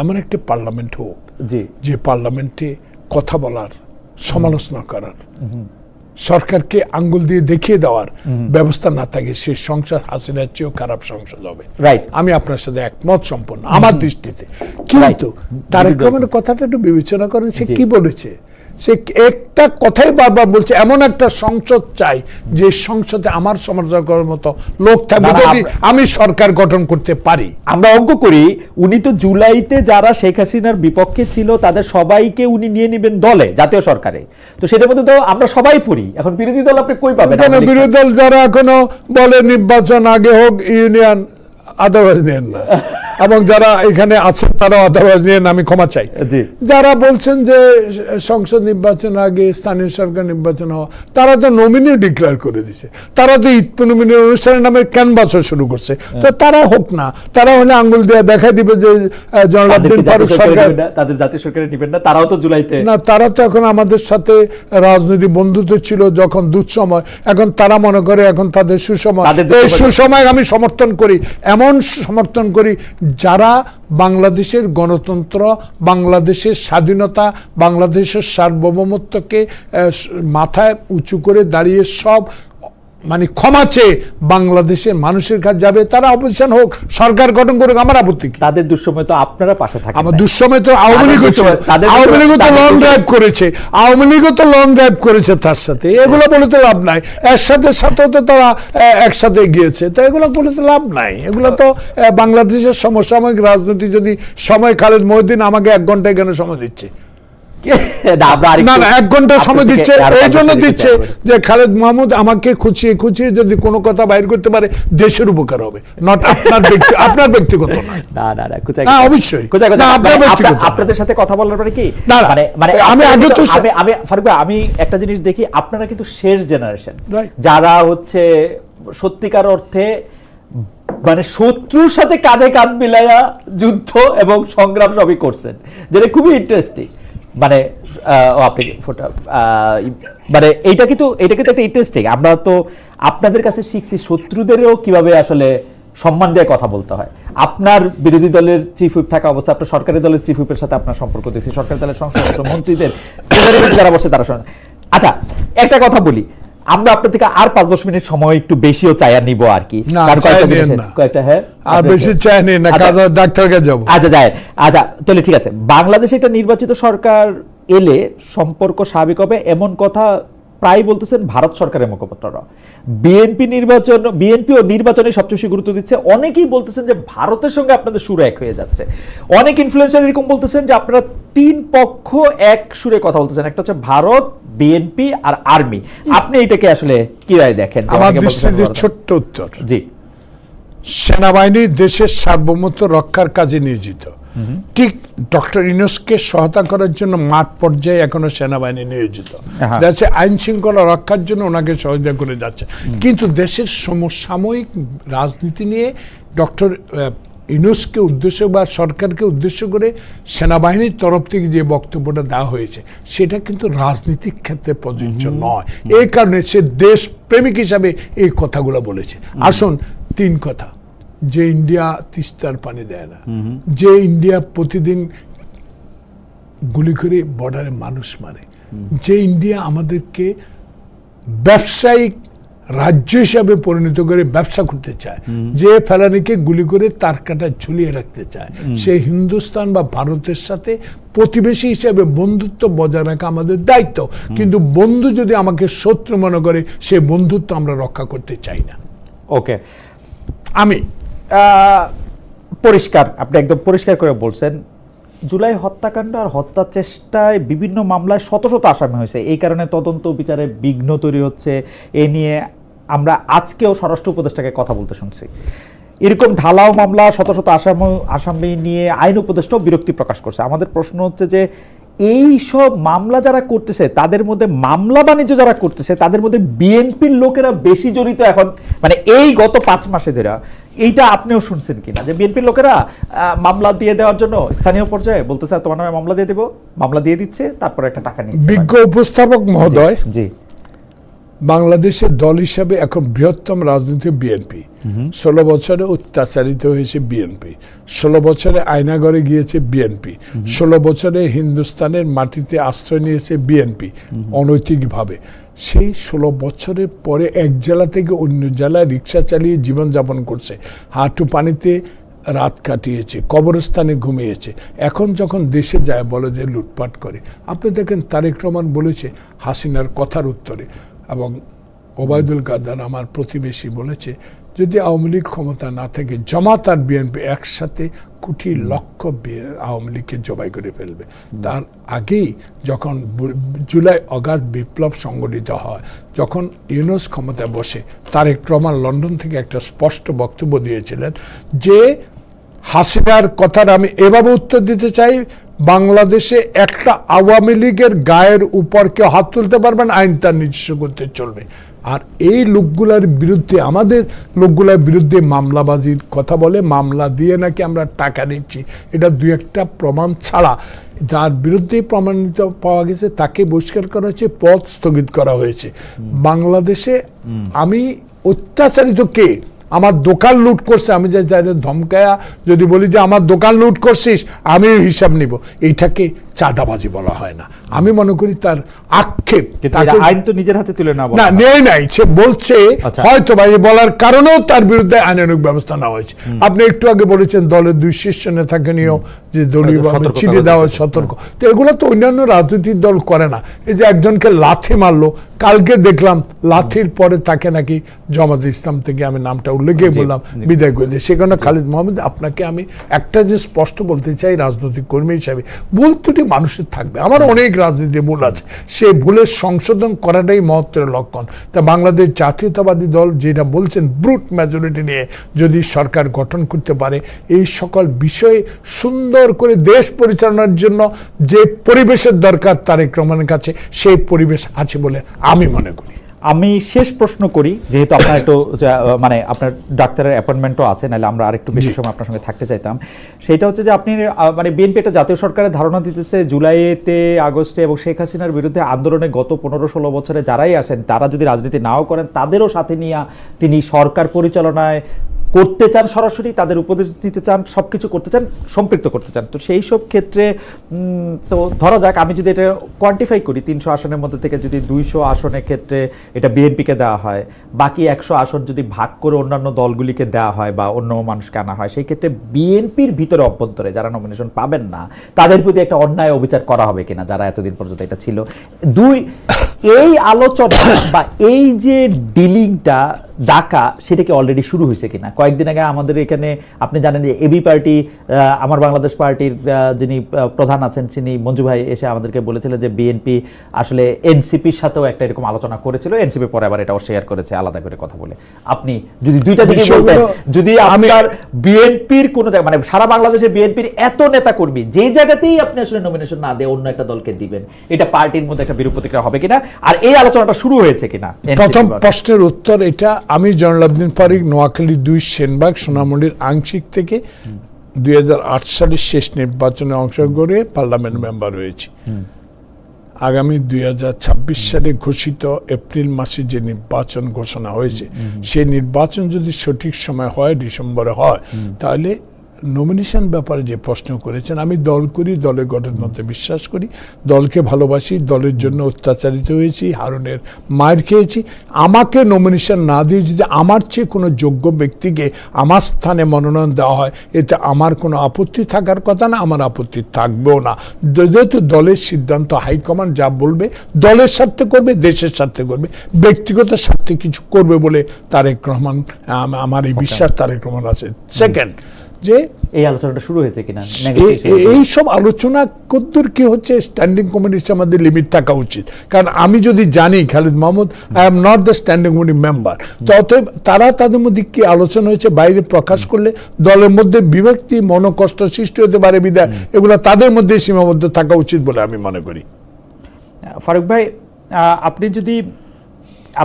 এমন একটা পার্লামেন্ট হোক জি, যে পার্লামেন্টে কথা বলার, সমালোচনা করার, সরকারকে আঙ্গুল দিয়ে দেখিয়ে দেওয়ার ব্যবস্থা না থাকে, সে সংসদ হাসিনার চেয়েও খারাপ সংসদ হবে। রাইট, আমি আপনার সাথে একমত সম্পন্ন আমার দৃষ্টিতে। কিন্তু তারেক রহমানের কথাটা একটু বিবেচনা করেন, সে কি বলেছে? সে একটা কথাই বারবার বলছে, এমন একটা সংসদ চাই যে সংসদে আমার সমালোচনা করার মতো লোক থাকবে, যদি আমি সরকার গঠন করতে পারি। আমরা অঙ্ক করি, উনি তো জুলাইতে যারা শেখ হাসিনার বিপক্ষে ছিল তাদের সবাইকে উনি নিয়ে নেবেন দলে, জাতীয় সরকারে। তো সেটার মধ্যে তো আমরা সবাই পড়ি, এখন বিরোধী দল আপনি কই পাবেন? বিরোধী দল যারা এখনো বলে নির্বাচন আগে হোক, ইউনিয়ন আদারওয়াইজ দেন না। এবং যারা এখানে আছেন তারা আদারওয়াইজ নিয়ে আমি ক্ষমা চাই। জি। যারা বলছেন যে সংসদ নির্বাচন আগে স্থানীয় সরকার নির্বাচন হওয়া, তারা তো নমিনি ডিক্লেয়ার করে দিছে, তারা তো ঈদ নমিনি অনুষ্ঠানের নামে ক্যানভাসও শুরু করছে। তো তারা হোক না, তারা হলে আঙ্গুল দিয়ে দেখাই দিবে যে জনাব আব্দুল ফারুক সরকার, তাদের জাতীয় সরকারে নেবেন না, তারাও তো জুলাইতে না, তারা তো এখন আমাদের সাথে রাজনৈতিক বন্ধুত্ব ছিল যখন দুঃসময়, এখন তারা মনে করে এখন তাদের সুসময়। এই সুসময় আমি সমর্থন করি, এমন সমর্থন করি যারা বাংলাদেশের গণতন্ত্র, বাংলাদেশের স্বাধীনতা, বাংলাদেশের সার্বভৌমত্বকে মাথায় উঁচু করে দাঁড়িয়ে সব মানে ক্ষমা চেয়ে বাংলাদেশের মানুষের কাছে যাবে। তারা অপোজিশন হোক, সরকার গঠন করুক, আমার আপত্তি কি? তাদের দুঃসময় তো আপনারা পাশে থাকেন। আমার দুঃসময় তো আওয়ামী লীগ হচ্ছে, আওয়ামী লীগও তো লং ড্রাইভ করেছে, আওয়ামী লীগও তো লং ড্রাইভ করেছে তার সাথে। এগুলো বলে তো লাভ নাই, এর সাথেও তো তারা একসাথে গিয়েছে, তো এগুলো বলে তো লাভ নাই। এগুলো তো বাংলাদেশের সমসাময়িক রাজনীতি। যদি সময় খালেদ মহিউদ্দিন আমাকে 1 ঘন্টা এখানে সময় দিচ্ছে, না 1 ঘন্টা সময় দিচ্ছে, এই জন্য দিচ্ছে যে খালেদ মাহমুদ আমাকে খুঁচিয়ে খুঁচিয়ে যদি কোনো কথা বাইর করতে পারে দেশের উপকার হবে, নট আপনার ব্যক্তিগত না, অবশ্যই আপনাদের সাথে কথা বলার পরে কি আমি আগে তো আমি ফারুক ভাই, আমি একটা জিনিস দেখি, আপনারা কিন্তু শেষ জেনারেশন যারা হচ্ছে সত্যিকার অর্থে মানে শত্রুর সাথে কাঁধে কাঁধ মিলাইয়া যুদ্ধ এবং সংগ্রাম সবই করছেন, যেটা খুবই ইন্টারেস্টিং। মানে আপনি মানে এটা কিন্তু একটা ইন্টারেস্টিং। আমরা তো আপনাদের কাছে শিখছি শত্রুদেরও কিভাবে আসলে সম্মান দিয়ে কথা বলতে হয়। আপনার বিরোধী দলের চিফ হুইপ থাকা অবস্থা, আপনার সরকারি দলের চিফ হুইপের সাথে আপনার সম্পর্ক দেখছি, সরকারি দলের সংসদ মন্ত্রীদের যারা বসে তারা। আচ্ছা, একটা কথা বলি, আমরা আপনার থেকে আর 5-10 মিনিট সময় একটু বেশিও চাইয়া নিব আর কি, কয়েকটা আর বেশি চাই নেই না, ডাক্তারকে যাব। আচ্ছা যায়, আচ্ছা তাহলে ঠিক আছে। বাংলাদেশে একটা নির্বাচিত সরকার এলে সম্পর্ক স্বাভাবিক হবে এমন কথা প্রায় বলতেছেন ভারত সরকারের মুখপাত্ররা। বিএনপি ও নির্বাচনে সবচেয়ে বেশি গুরুত্ব দিচ্ছে। অনেকেই বলতেছেন যে ভারতের সঙ্গে আপনাদের সুর এক হয়ে যাচ্ছে। অনেক ইনফ্লুয়েন্সার এরকম বলতেছেন যে আপনারা 3 পক্ষ এক সুরে কথা বলতেছেন, একটা হচ্ছে ভারত, বিএনপি আর আর্মি। আপনি এটাকে আসলে কি রায় দেখেন? আমার দৃষ্টিতে ছোট্ট উত্তর, জি, সেনাবাহিনী দেশের সার্বভৌমত্ব রক্ষার কাজে নিয়োজিত। ঠিক ডক্টর ইউনূসকে সহায়তা করার জন্য মাঠ পর্যায়ে এখনো সেনাবাহিনী নিয়োজিত, যাচ্ছে আইন শৃঙ্খলা রক্ষার জন্য ওনাকে সহযোগিতা করে যাচ্ছে। কিন্তু দেশের সমসাময়িক রাজনীতি নিয়ে ডক্টর ইউনূসকে উদ্দেশ্য বা সরকারকে উদ্দেশ্য করে সেনাবাহিনীর তরফ থেকে যে বক্তব্যটা দেওয়া হয়েছে সেটা কিন্তু রাজনীতিক ক্ষেত্রে প্রযোজ্য নয়। এই কারণে সে দেশপ্রেমিক হিসাবে এই কথাগুলো বলেছে। আসুন 3 কথা, যে ইন্ডিয়া তিস্তার পানি দেয় না, যে ইন্ডিয়া প্রতিদিন গুলি করে বর্ডারে মানুষ মারে, যে ইন্ডিয়া আমাদেরকে ব্যবসায়িক রাজ্য হিসাবে পরিণত করে ব্যবসা করতে চায়, যে ফেলানিকে গুলি করে তার কাটা ঝুলিয়ে রাখতে চায়, সে হিন্দুস্তান বা ভারতের সাথে প্রতিবেশী হিসেবে বন্ধুত্ব বজায় রাখা আমাদের দায়িত্ব। কিন্তু বন্ধু যদি আমাকে শত্রু মনে করে, সে বন্ধুত্ব আমরা রক্ষা করতে চাই না। ওকে, আমি পরিষ্কার, আপনি একদম পরিষ্কার করে বলছেন। জুলাই হত্যাকাণ্ড আর হত্যা চেষ্টায় বিভিন্ন মামলায় শত শত আসামি হয়েছে, এই কারণে তদন্ত বিচারে বিঘ্ন তৈরি হচ্ছে। এ নিয়ে আমরা আজকেও স্বরাষ্ট্র উপদেষ্টাকে কথা বলতে শুনছি। এরকম ঢালাও মামলা, শত শত আসামি নিয়ে আইন উপদেষ্টাও বিরক্তি প্রকাশ করছে। আমাদের প্রশ্ন হচ্ছে যে এই সব মামলা যারা করতেছে, তাদের মধ্যে মামলা বাণিজ্য যারা করতেছে, তাদের মধ্যে বিএনপির লোকেরা বেশি জড়িত এখন, মানে এই গত 5 মাসে ধরে। এইটা আপনিও শুনছেন কিনা যে বিএনপির লোকেরা মামলা দিয়ে দেওয়ার জন্য স্থানীয় পর্যায়ে বলতেছে তোমার নামে মামলা দিয়ে দেব, মামলা দিয়ে দিচ্ছে, তারপরে একটা টাকা নিচ্ছে। বিজ্ঞ উপস্থাপক মহোদয়, জি, বাংলাদেশের দল হিসাবে এখন বৃহত্তম রাজনীতি বিএনপি। 16 বছরে অত্যাচারিত হয়েছে বিএনপি, 16 বছরে আয়নাঘরে গিয়েছে বিএনপি, 16 বছরে হিন্দুস্তানের মাটিতে আশ্রয় নিয়েছে বিএনপি অনৈতিকভাবে। সেই 16 বছরের পরে এক জেলা থেকে অন্য জেলায় রিক্সা চালিয়ে জীবনযাপন করছে, হাঁটু পানিতে রাত কাটিয়েছে, কবরস্থানে ঘুমিয়েছে। এখন যখন দেশে যায় বলে যে লুটপাট করে। আপনি দেখেন তারেক রহমান বলেছে হাসিনার কথার উত্তরে, এবং ওবায়দুল কাদের আমার প্রতিবেশী বলেছে যদি আওয়ামী লীগ ক্ষমতা না থাকে জামাত আর বিএনপি একসাথে কোটি লক্ষ আওয়ামী লীগকে জবাই করে ফেলবে। তার আগেই যখন জুলাই অগাস্ট বিপ্লব সংগঠিত হয়, যখন ইউনূস ক্ষমতায় বসে, তারেক রহমান লন্ডন থেকে একটা স্পষ্ট বক্তব্য দিয়েছিলেন যে হাসিনার কথার আমি এভাবে উত্তর দিতে চাই, বাংলাদেশে একটা আওয়ামী লীগের গায়ের উপর কেউ হাত তুলতে পারবেন, আইন তার নিজস্ব করতে চলবে। আর এই লোকগুলার বিরুদ্ধে, আমাদের লোকগুলার বিরুদ্ধে মামলাবাজির কথা বলে, মামলা দিয়ে নাকি আমরা টাকা নিচ্ছি, এটা দুই একটা প্রমাণ ছাড়া যার বিরুদ্ধে প্রমাণিত পাওয়া গেছে তাকে বহিষ্কার করা হয়েছে, পদ স্থগিত করা হয়েছে। বাংলাদেশে আমি অত্যাচারিত কে? আমার দোকান লুট করছে, আমি যে ধমকায়া যদি বলি যে আমার দোকান লুট করছিস, আমি হিসাব নিব, এইটাকে চাঁদাবাজি বলা হয় না। আমি মনে করি তার আক্ষেপ, আইন তো নিজের হাতে তুলে না, নেই নাই, সে বলছে হয়তো বা বলার কারণেও তার বিরুদ্ধে আইনানুগ ব্যবস্থা নেওয়া হয়েছে। আপনি একটু আগে বলেছেন দলের 2 শীর্ষ নেতাকে নিয়েও যে দলীয়ভাবে চিঠি দেওয়া সতর্ক, তো এগুলো তো অন্যান্য রাজনৈতিক দল করে না। এই যে একজনকে লাথি মারলো, কালকে দেখলাম লাথির পরে তাকে নাকি জামাতে ইসলাম থেকে, আমি নামটা উল্লেখে বললাম, বিদায় করে দিয়ে। সেখানে খালিদ মোহাম্মদ, আপনাকে আমি একটা যে স্পষ্ট বলতে চাই, রাজনৈতিক কর্মী হিসাবে ভুল ত্রুটি মানুষের থাকবে, আমার অনেক রাজনীতি ভুল আছে, সেই ভুলের সংশোধন করাটাই মহত্বের লক্ষণ। তা বাংলাদেশ জাতীয়তাবাদী দল যেটা বলছেন, ব্রুট মেজরিটি নিয়ে যদি সরকার গঠন করতে পারে, এই সকল বিষয়ে সুন্দর করে দেশ পরিচালনার জন্য যে পরিবেশের দরকার তারেক রহমানের কাছে সেই পরিবেশ আছে বলে আমি মনে করি। আমি শেষ প্রশ্ন করি, যেহেতু আপনার একটু মানে আপনার ডাক্তারের অ্যাপয়েন্টমেন্টও আছে, নাহলে আমরা আরেকটু বেশি সময় আপনার সঙ্গে থাকতে চাইতাম। সেটা হচ্ছে যে আপনি মানে বিএনপি একটা জাতীয় সরকারের ধারণা দিতেছে জুলাইতে, আগস্টে এবং শেখ হাসিনার বিরুদ্ধে আন্দোলনে গত 15-16 বছরে যারাই আসেন তারা যদি রাজনীতি নাও করেন, তাদেরও সাথে নিয়ে তিনি সরকার পরিচালনায় করতে চান, সরাসরি তাদের উপদেশ দিতে চান, সবকিছু করতে চান, সম্পৃক্ত করতে চান। তো সেই সব ক্ষেত্রে তো ধরা যাক, আমি যদি এটা কোয়ান্টিফাই করি, 300 আসনের মধ্যে থেকে যদি 200 আসনের ক্ষেত্রে এটা বিএনপিকে দেওয়া হয়, বাকি 100 আসন যদি ভাগ করে অন্যান্য দলগুলিকে দেওয়া হয় বা অন্য মানুষকে আনা হয়, সেই ক্ষেত্রে বিএনপির ভিতরে অভ্যন্তরে যারা নমিনেশন পাবেন না তাদের প্রতি একটা অন্যায় অবিচার করা হবে কিনা, যারা এতদিন পর্যন্ত এটা ছিল। 2, এই আলোচনা বা এই যে ডিলিংটা ডাকা, সেটা কি অলরেডি শুরু হয়েছে কিনা? কয়েকদিন আগে আমাদের এখানে আপনি জানেন যে এবি পার্টি, আমার বাংলাদেশ পার্টির যিনি প্রধান আছেন, তিনি মঞ্জু ভাই এসে আমাদেরকে বলেছিলেন যে বিএনপি আসলে এনসিপির সাথেও একটা এরকম আলোচনা করেছিল, এনসিপি পরে আবার এটাও শেয়ার করেছে আলাদা করে কথা বলে। আপনি যদি দুইটা দিকে বলতেন, যদি আপনার বিএনপির কোনো মানে সারা বাংলাদেশে বিএনপির এত নেতা কর্মী, যে জায়গাতেই আপনি আসলে নমিনেশন না দিয়ে অন্য একটা দলকে দিবেন, এটা পার্টির মধ্যে একটা বিরূপ প্রতিক্রিয়া হবে কিনা, আর এই আলোচনাটা শুরু হয়েছে কিনা? প্রথম প্রশ্নের উত্তর এটা, আমি জয়নুল আবদিন ফারুক, নোয়াখালী 2 সেনবাগ সোনামুড়ির আংশিক থেকে 2008 সালের শেষ নির্বাচনে অংশগ্রহণ করে পার্লামেন্ট মেম্বার হয়েছি। আগামী 2026 সালে ঘোষিত এপ্রিল মাসে যে নির্বাচন ঘোষণা হয়েছে, সেই নির্বাচন যদি সঠিক সময় হয়, ডিসেম্বরে হয়, তাহলে নমিনেশন ব্যাপারে যে প্রশ্ন করেছেন, আমি দল করি, দলের গঠনতন্ত্রে বিশ্বাস করি, দলকে ভালোবাসি, দলের জন্য অত্যাচারিত হয়েছি, হারুনের মায়ের খেয়েছি। আমাকে নমিনেশন না দিয়ে যদি আমার চেয়ে কোনো যোগ্য ব্যক্তিকে আমার স্থানে মনোনয়ন দেওয়া হয়, এতে আমার কোনো আপত্তি থাকার কথা না, আমার আপত্তি থাকবেও না। যেহেতু দলের সিদ্ধান্ত, হাইকমান্ড যা বলবে দলের স্বার্থে করবে, দেশের স্বার্থে করবে, ব্যক্তিগত স্বার্থে কিছু করবে বলে তারেক রহমান, আমার এই বিশ্বাস তারেক রহমান আছে। সেকেন্ড, যে এই আলোচনাটা শুরু হয়েছে কিনা, এই সব আলোচনা কদ্দূর কি হচ্ছে, স্ট্যান্ডিং কমিটির আমাদের লিমিট থাকা উচিত। কারণ আমি যদি জানি Khalid Mahmud, I am not the standing committee member, তো অতএব তারা তাদের মধ্যে কি আলোচনা হয়েছে বাইরে প্রকাশ করলে দলের মধ্যে বিভক্তি, মনোকষ্ট সৃষ্টি হতে পারে, বিধায় এগুলো তাদের মধ্যে সীমাবদ্ধ থাকা উচিত বলে আমি মনে করি। ফারুক ভাই,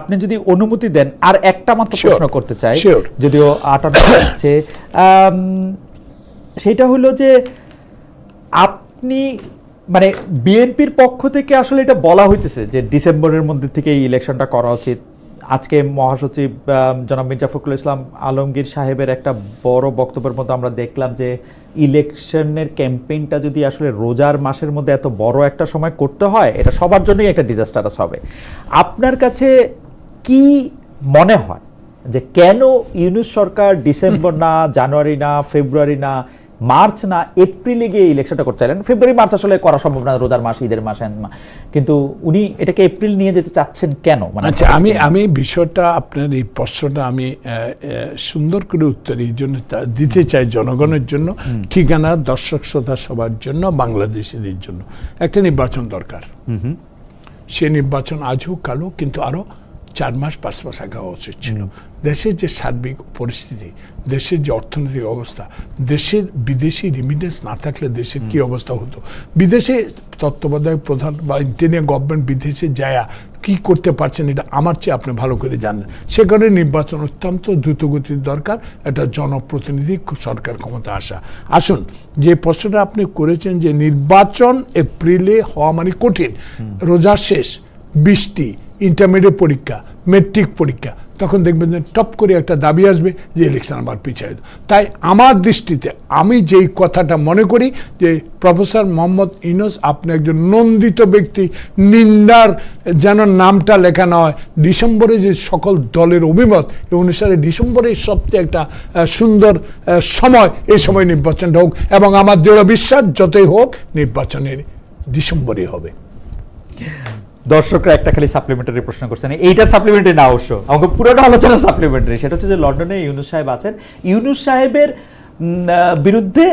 আপনি যদি অনুমতি দেন, আর একটা মাত্র প্রশ্ন করতে চাই, যদিও 58 হচ্ছে, সেটা হলো যে আপনি মানে বিএনপির পক্ষ থেকে আসলে এটা বলা হইতেছে যে ডিসেম্বরের মধ্যে থেকে এই ইলেকশনটা করা উচিত। আজকে মহাসচিব জনাব মির্জা ফখরুল ইসলাম আলমগীর সাহেবের একটা বড় বক্তব্যের মধ্যে আমরা দেখলাম যে ইলেকশনের ক্যাম্পেইনটা যদি আসলে রোজার মাসের মধ্যে এত বড় একটা সময় করতে হয়, এটা সবার জন্যই একটা ডিজাস্টারাস হবে। আপনার কাছে কি মনে হয় যে কেন ইউনূস সরকার ডিসেম্বর না, জানুয়ারি না, ফেব্রুয়ারি না, মার্চ না, এপ্রিলে গিয়ে ইলেকশনটা করতে চাইলেন? ফেব্রুয়ারি মার্চ আসলে করা সম্ভব না, রোজার মাস, ঈদের মাস, কিন্তু উনি এটাকে এপ্রিল নিয়ে যেতে চাচ্ছেন কেন? আচ্ছা, আমি বিষয়টা, আপনার এই প্রশ্নটা আমি সুন্দর করে উত্তর এই জন্য দিতে চাই জনগণের জন্য, ঠিকানা, দর্শক শ্রোতা সবার জন্য, বাংলাদেশিদের জন্য। একটা নির্বাচন দরকার, সে নির্বাচন আজ হোক কাল হোক, কিন্তু আরো 4 মাস 5 মাস আগে হওয়া উচিত ছিল। দেশের যে সার্বিক পরিস্থিতি, দেশের যে অর্থনৈতিক অবস্থা, দেশের বিদেশি রিমিটেন্স না থাকলে দেশের কি অবস্থা হতো। বিদেশে তত্ত্বাবধায়ক প্রধান বা ইন্টারিয়াম গভর্নমেন্ট বিদেশে যায় কি করতে পারছেন এটা আমার চেয়ে আপনি ভালো করে জানেন। সে কারণে নির্বাচন অত্যন্ত দ্রুতগতির দরকার, একটা জনপ্রতিনিধি সরকার ক্ষমতা আসা। আসুন, যে প্রশ্নটা আপনি করেছেন যে নির্বাচন এপ্রিলে হওয়া মানে কঠিন, রোজা শেষ, বৃষ্টি, ইন্টারমিডিয়েট পরীক্ষা, মেট্রিক পরীক্ষা, তখন দেখবেন যে টপ করে একটা দাবি আসবে যে ইলেকশন আবার পিছিয়ে। তাই আমার দৃষ্টিতে আমি যেই কথাটা মনে করি যে প্রফেসর মোহাম্মদ ইউনূস আপনি একজন নন্দিত ব্যক্তি, নিন্দার যেন নামটা লেখা না হয়। ডিসেম্বরে যে সকল দলের অভিমত এই অনুসারে ডিসেম্বরে সবচেয়ে একটা সুন্দর সময়, এই সময় নির্বাচনটা হোক, এবং আমার দৃঢ় বিশ্বাস যতই হোক নির্বাচনের ডিসেম্বরে হবে। দর্শকরা একটা খালি সাপ্লিমেন্টারি প্রশ্ন করছেন, এইটা সাপ্লিমেন্টারি না অবশ্য, আমাকে পুরোটা আলোচনা সাপ্লিমেন্টারি। সেটা হচ্ছে যে লন্ডনে ইউনূস সাহেব আছেন, ইউনূস সাহেবের বিরুদ্ধে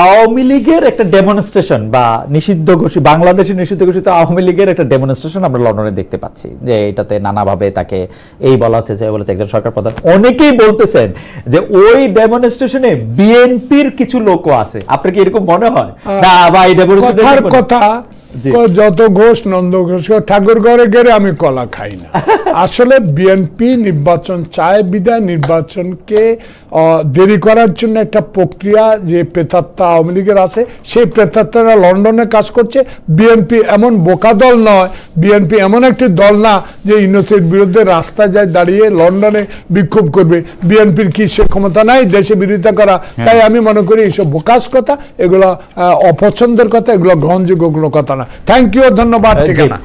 আওয়ামী লীগের একটা ডেমনস্ট্রেশন বা নিষিদ্ধ ঘোষিত, বাংলাদেশের নিষিদ্ধ ঘোষিত আওয়ামী লীগের একটা ডেমনস্ট্রেশন আমরা লন্ডনে দেখতে পাচ্ছি, যে এটাতে নানাভাবে তাকে এই বলা হচ্ছে যে বলেছে একজন সরকার প্রধান। অনেকেই বলতেছেন যে ওই ডেমনস্ট্রেশনে বিএনপির কিছু লোকও আছে। আপনার কি এরকম মনে হয়? না ভাই, কথার কথা যত ঘোষ নন্দ ঘোষ, ঠাকুর ঘরে গেলে আমি কলা খাই না। আসলে বিএনপি নির্বাচন চায় বিধায় নির্বাচনকে দেরি করার জন্য একটা প্রক্রিয়া যে প্রেতাত্মা আওয়ামী লীগের আছে, সেই প্রেতাত্মারা লন্ডনে কাজ করছে। বিএনপি এমন বোকা দল নয়, বিএনপি এমন একটি দল না যে ইউনূসের বিরুদ্ধে রাস্তায় যায় দাঁড়িয়ে লন্ডনে বিক্ষোভ করবে। বিএনপির কি সে ক্ষমতা নাই দেশে বিরোধিতা করা? তাই আমি মনে করি এইসব বোকাস কথা, এগুলো অপছন্দের কথা, এগুলো গ্রহণযোগ্য কোনো কথা না। থ্যাংক ইউ, ধন্যবাদ। ঠিকানা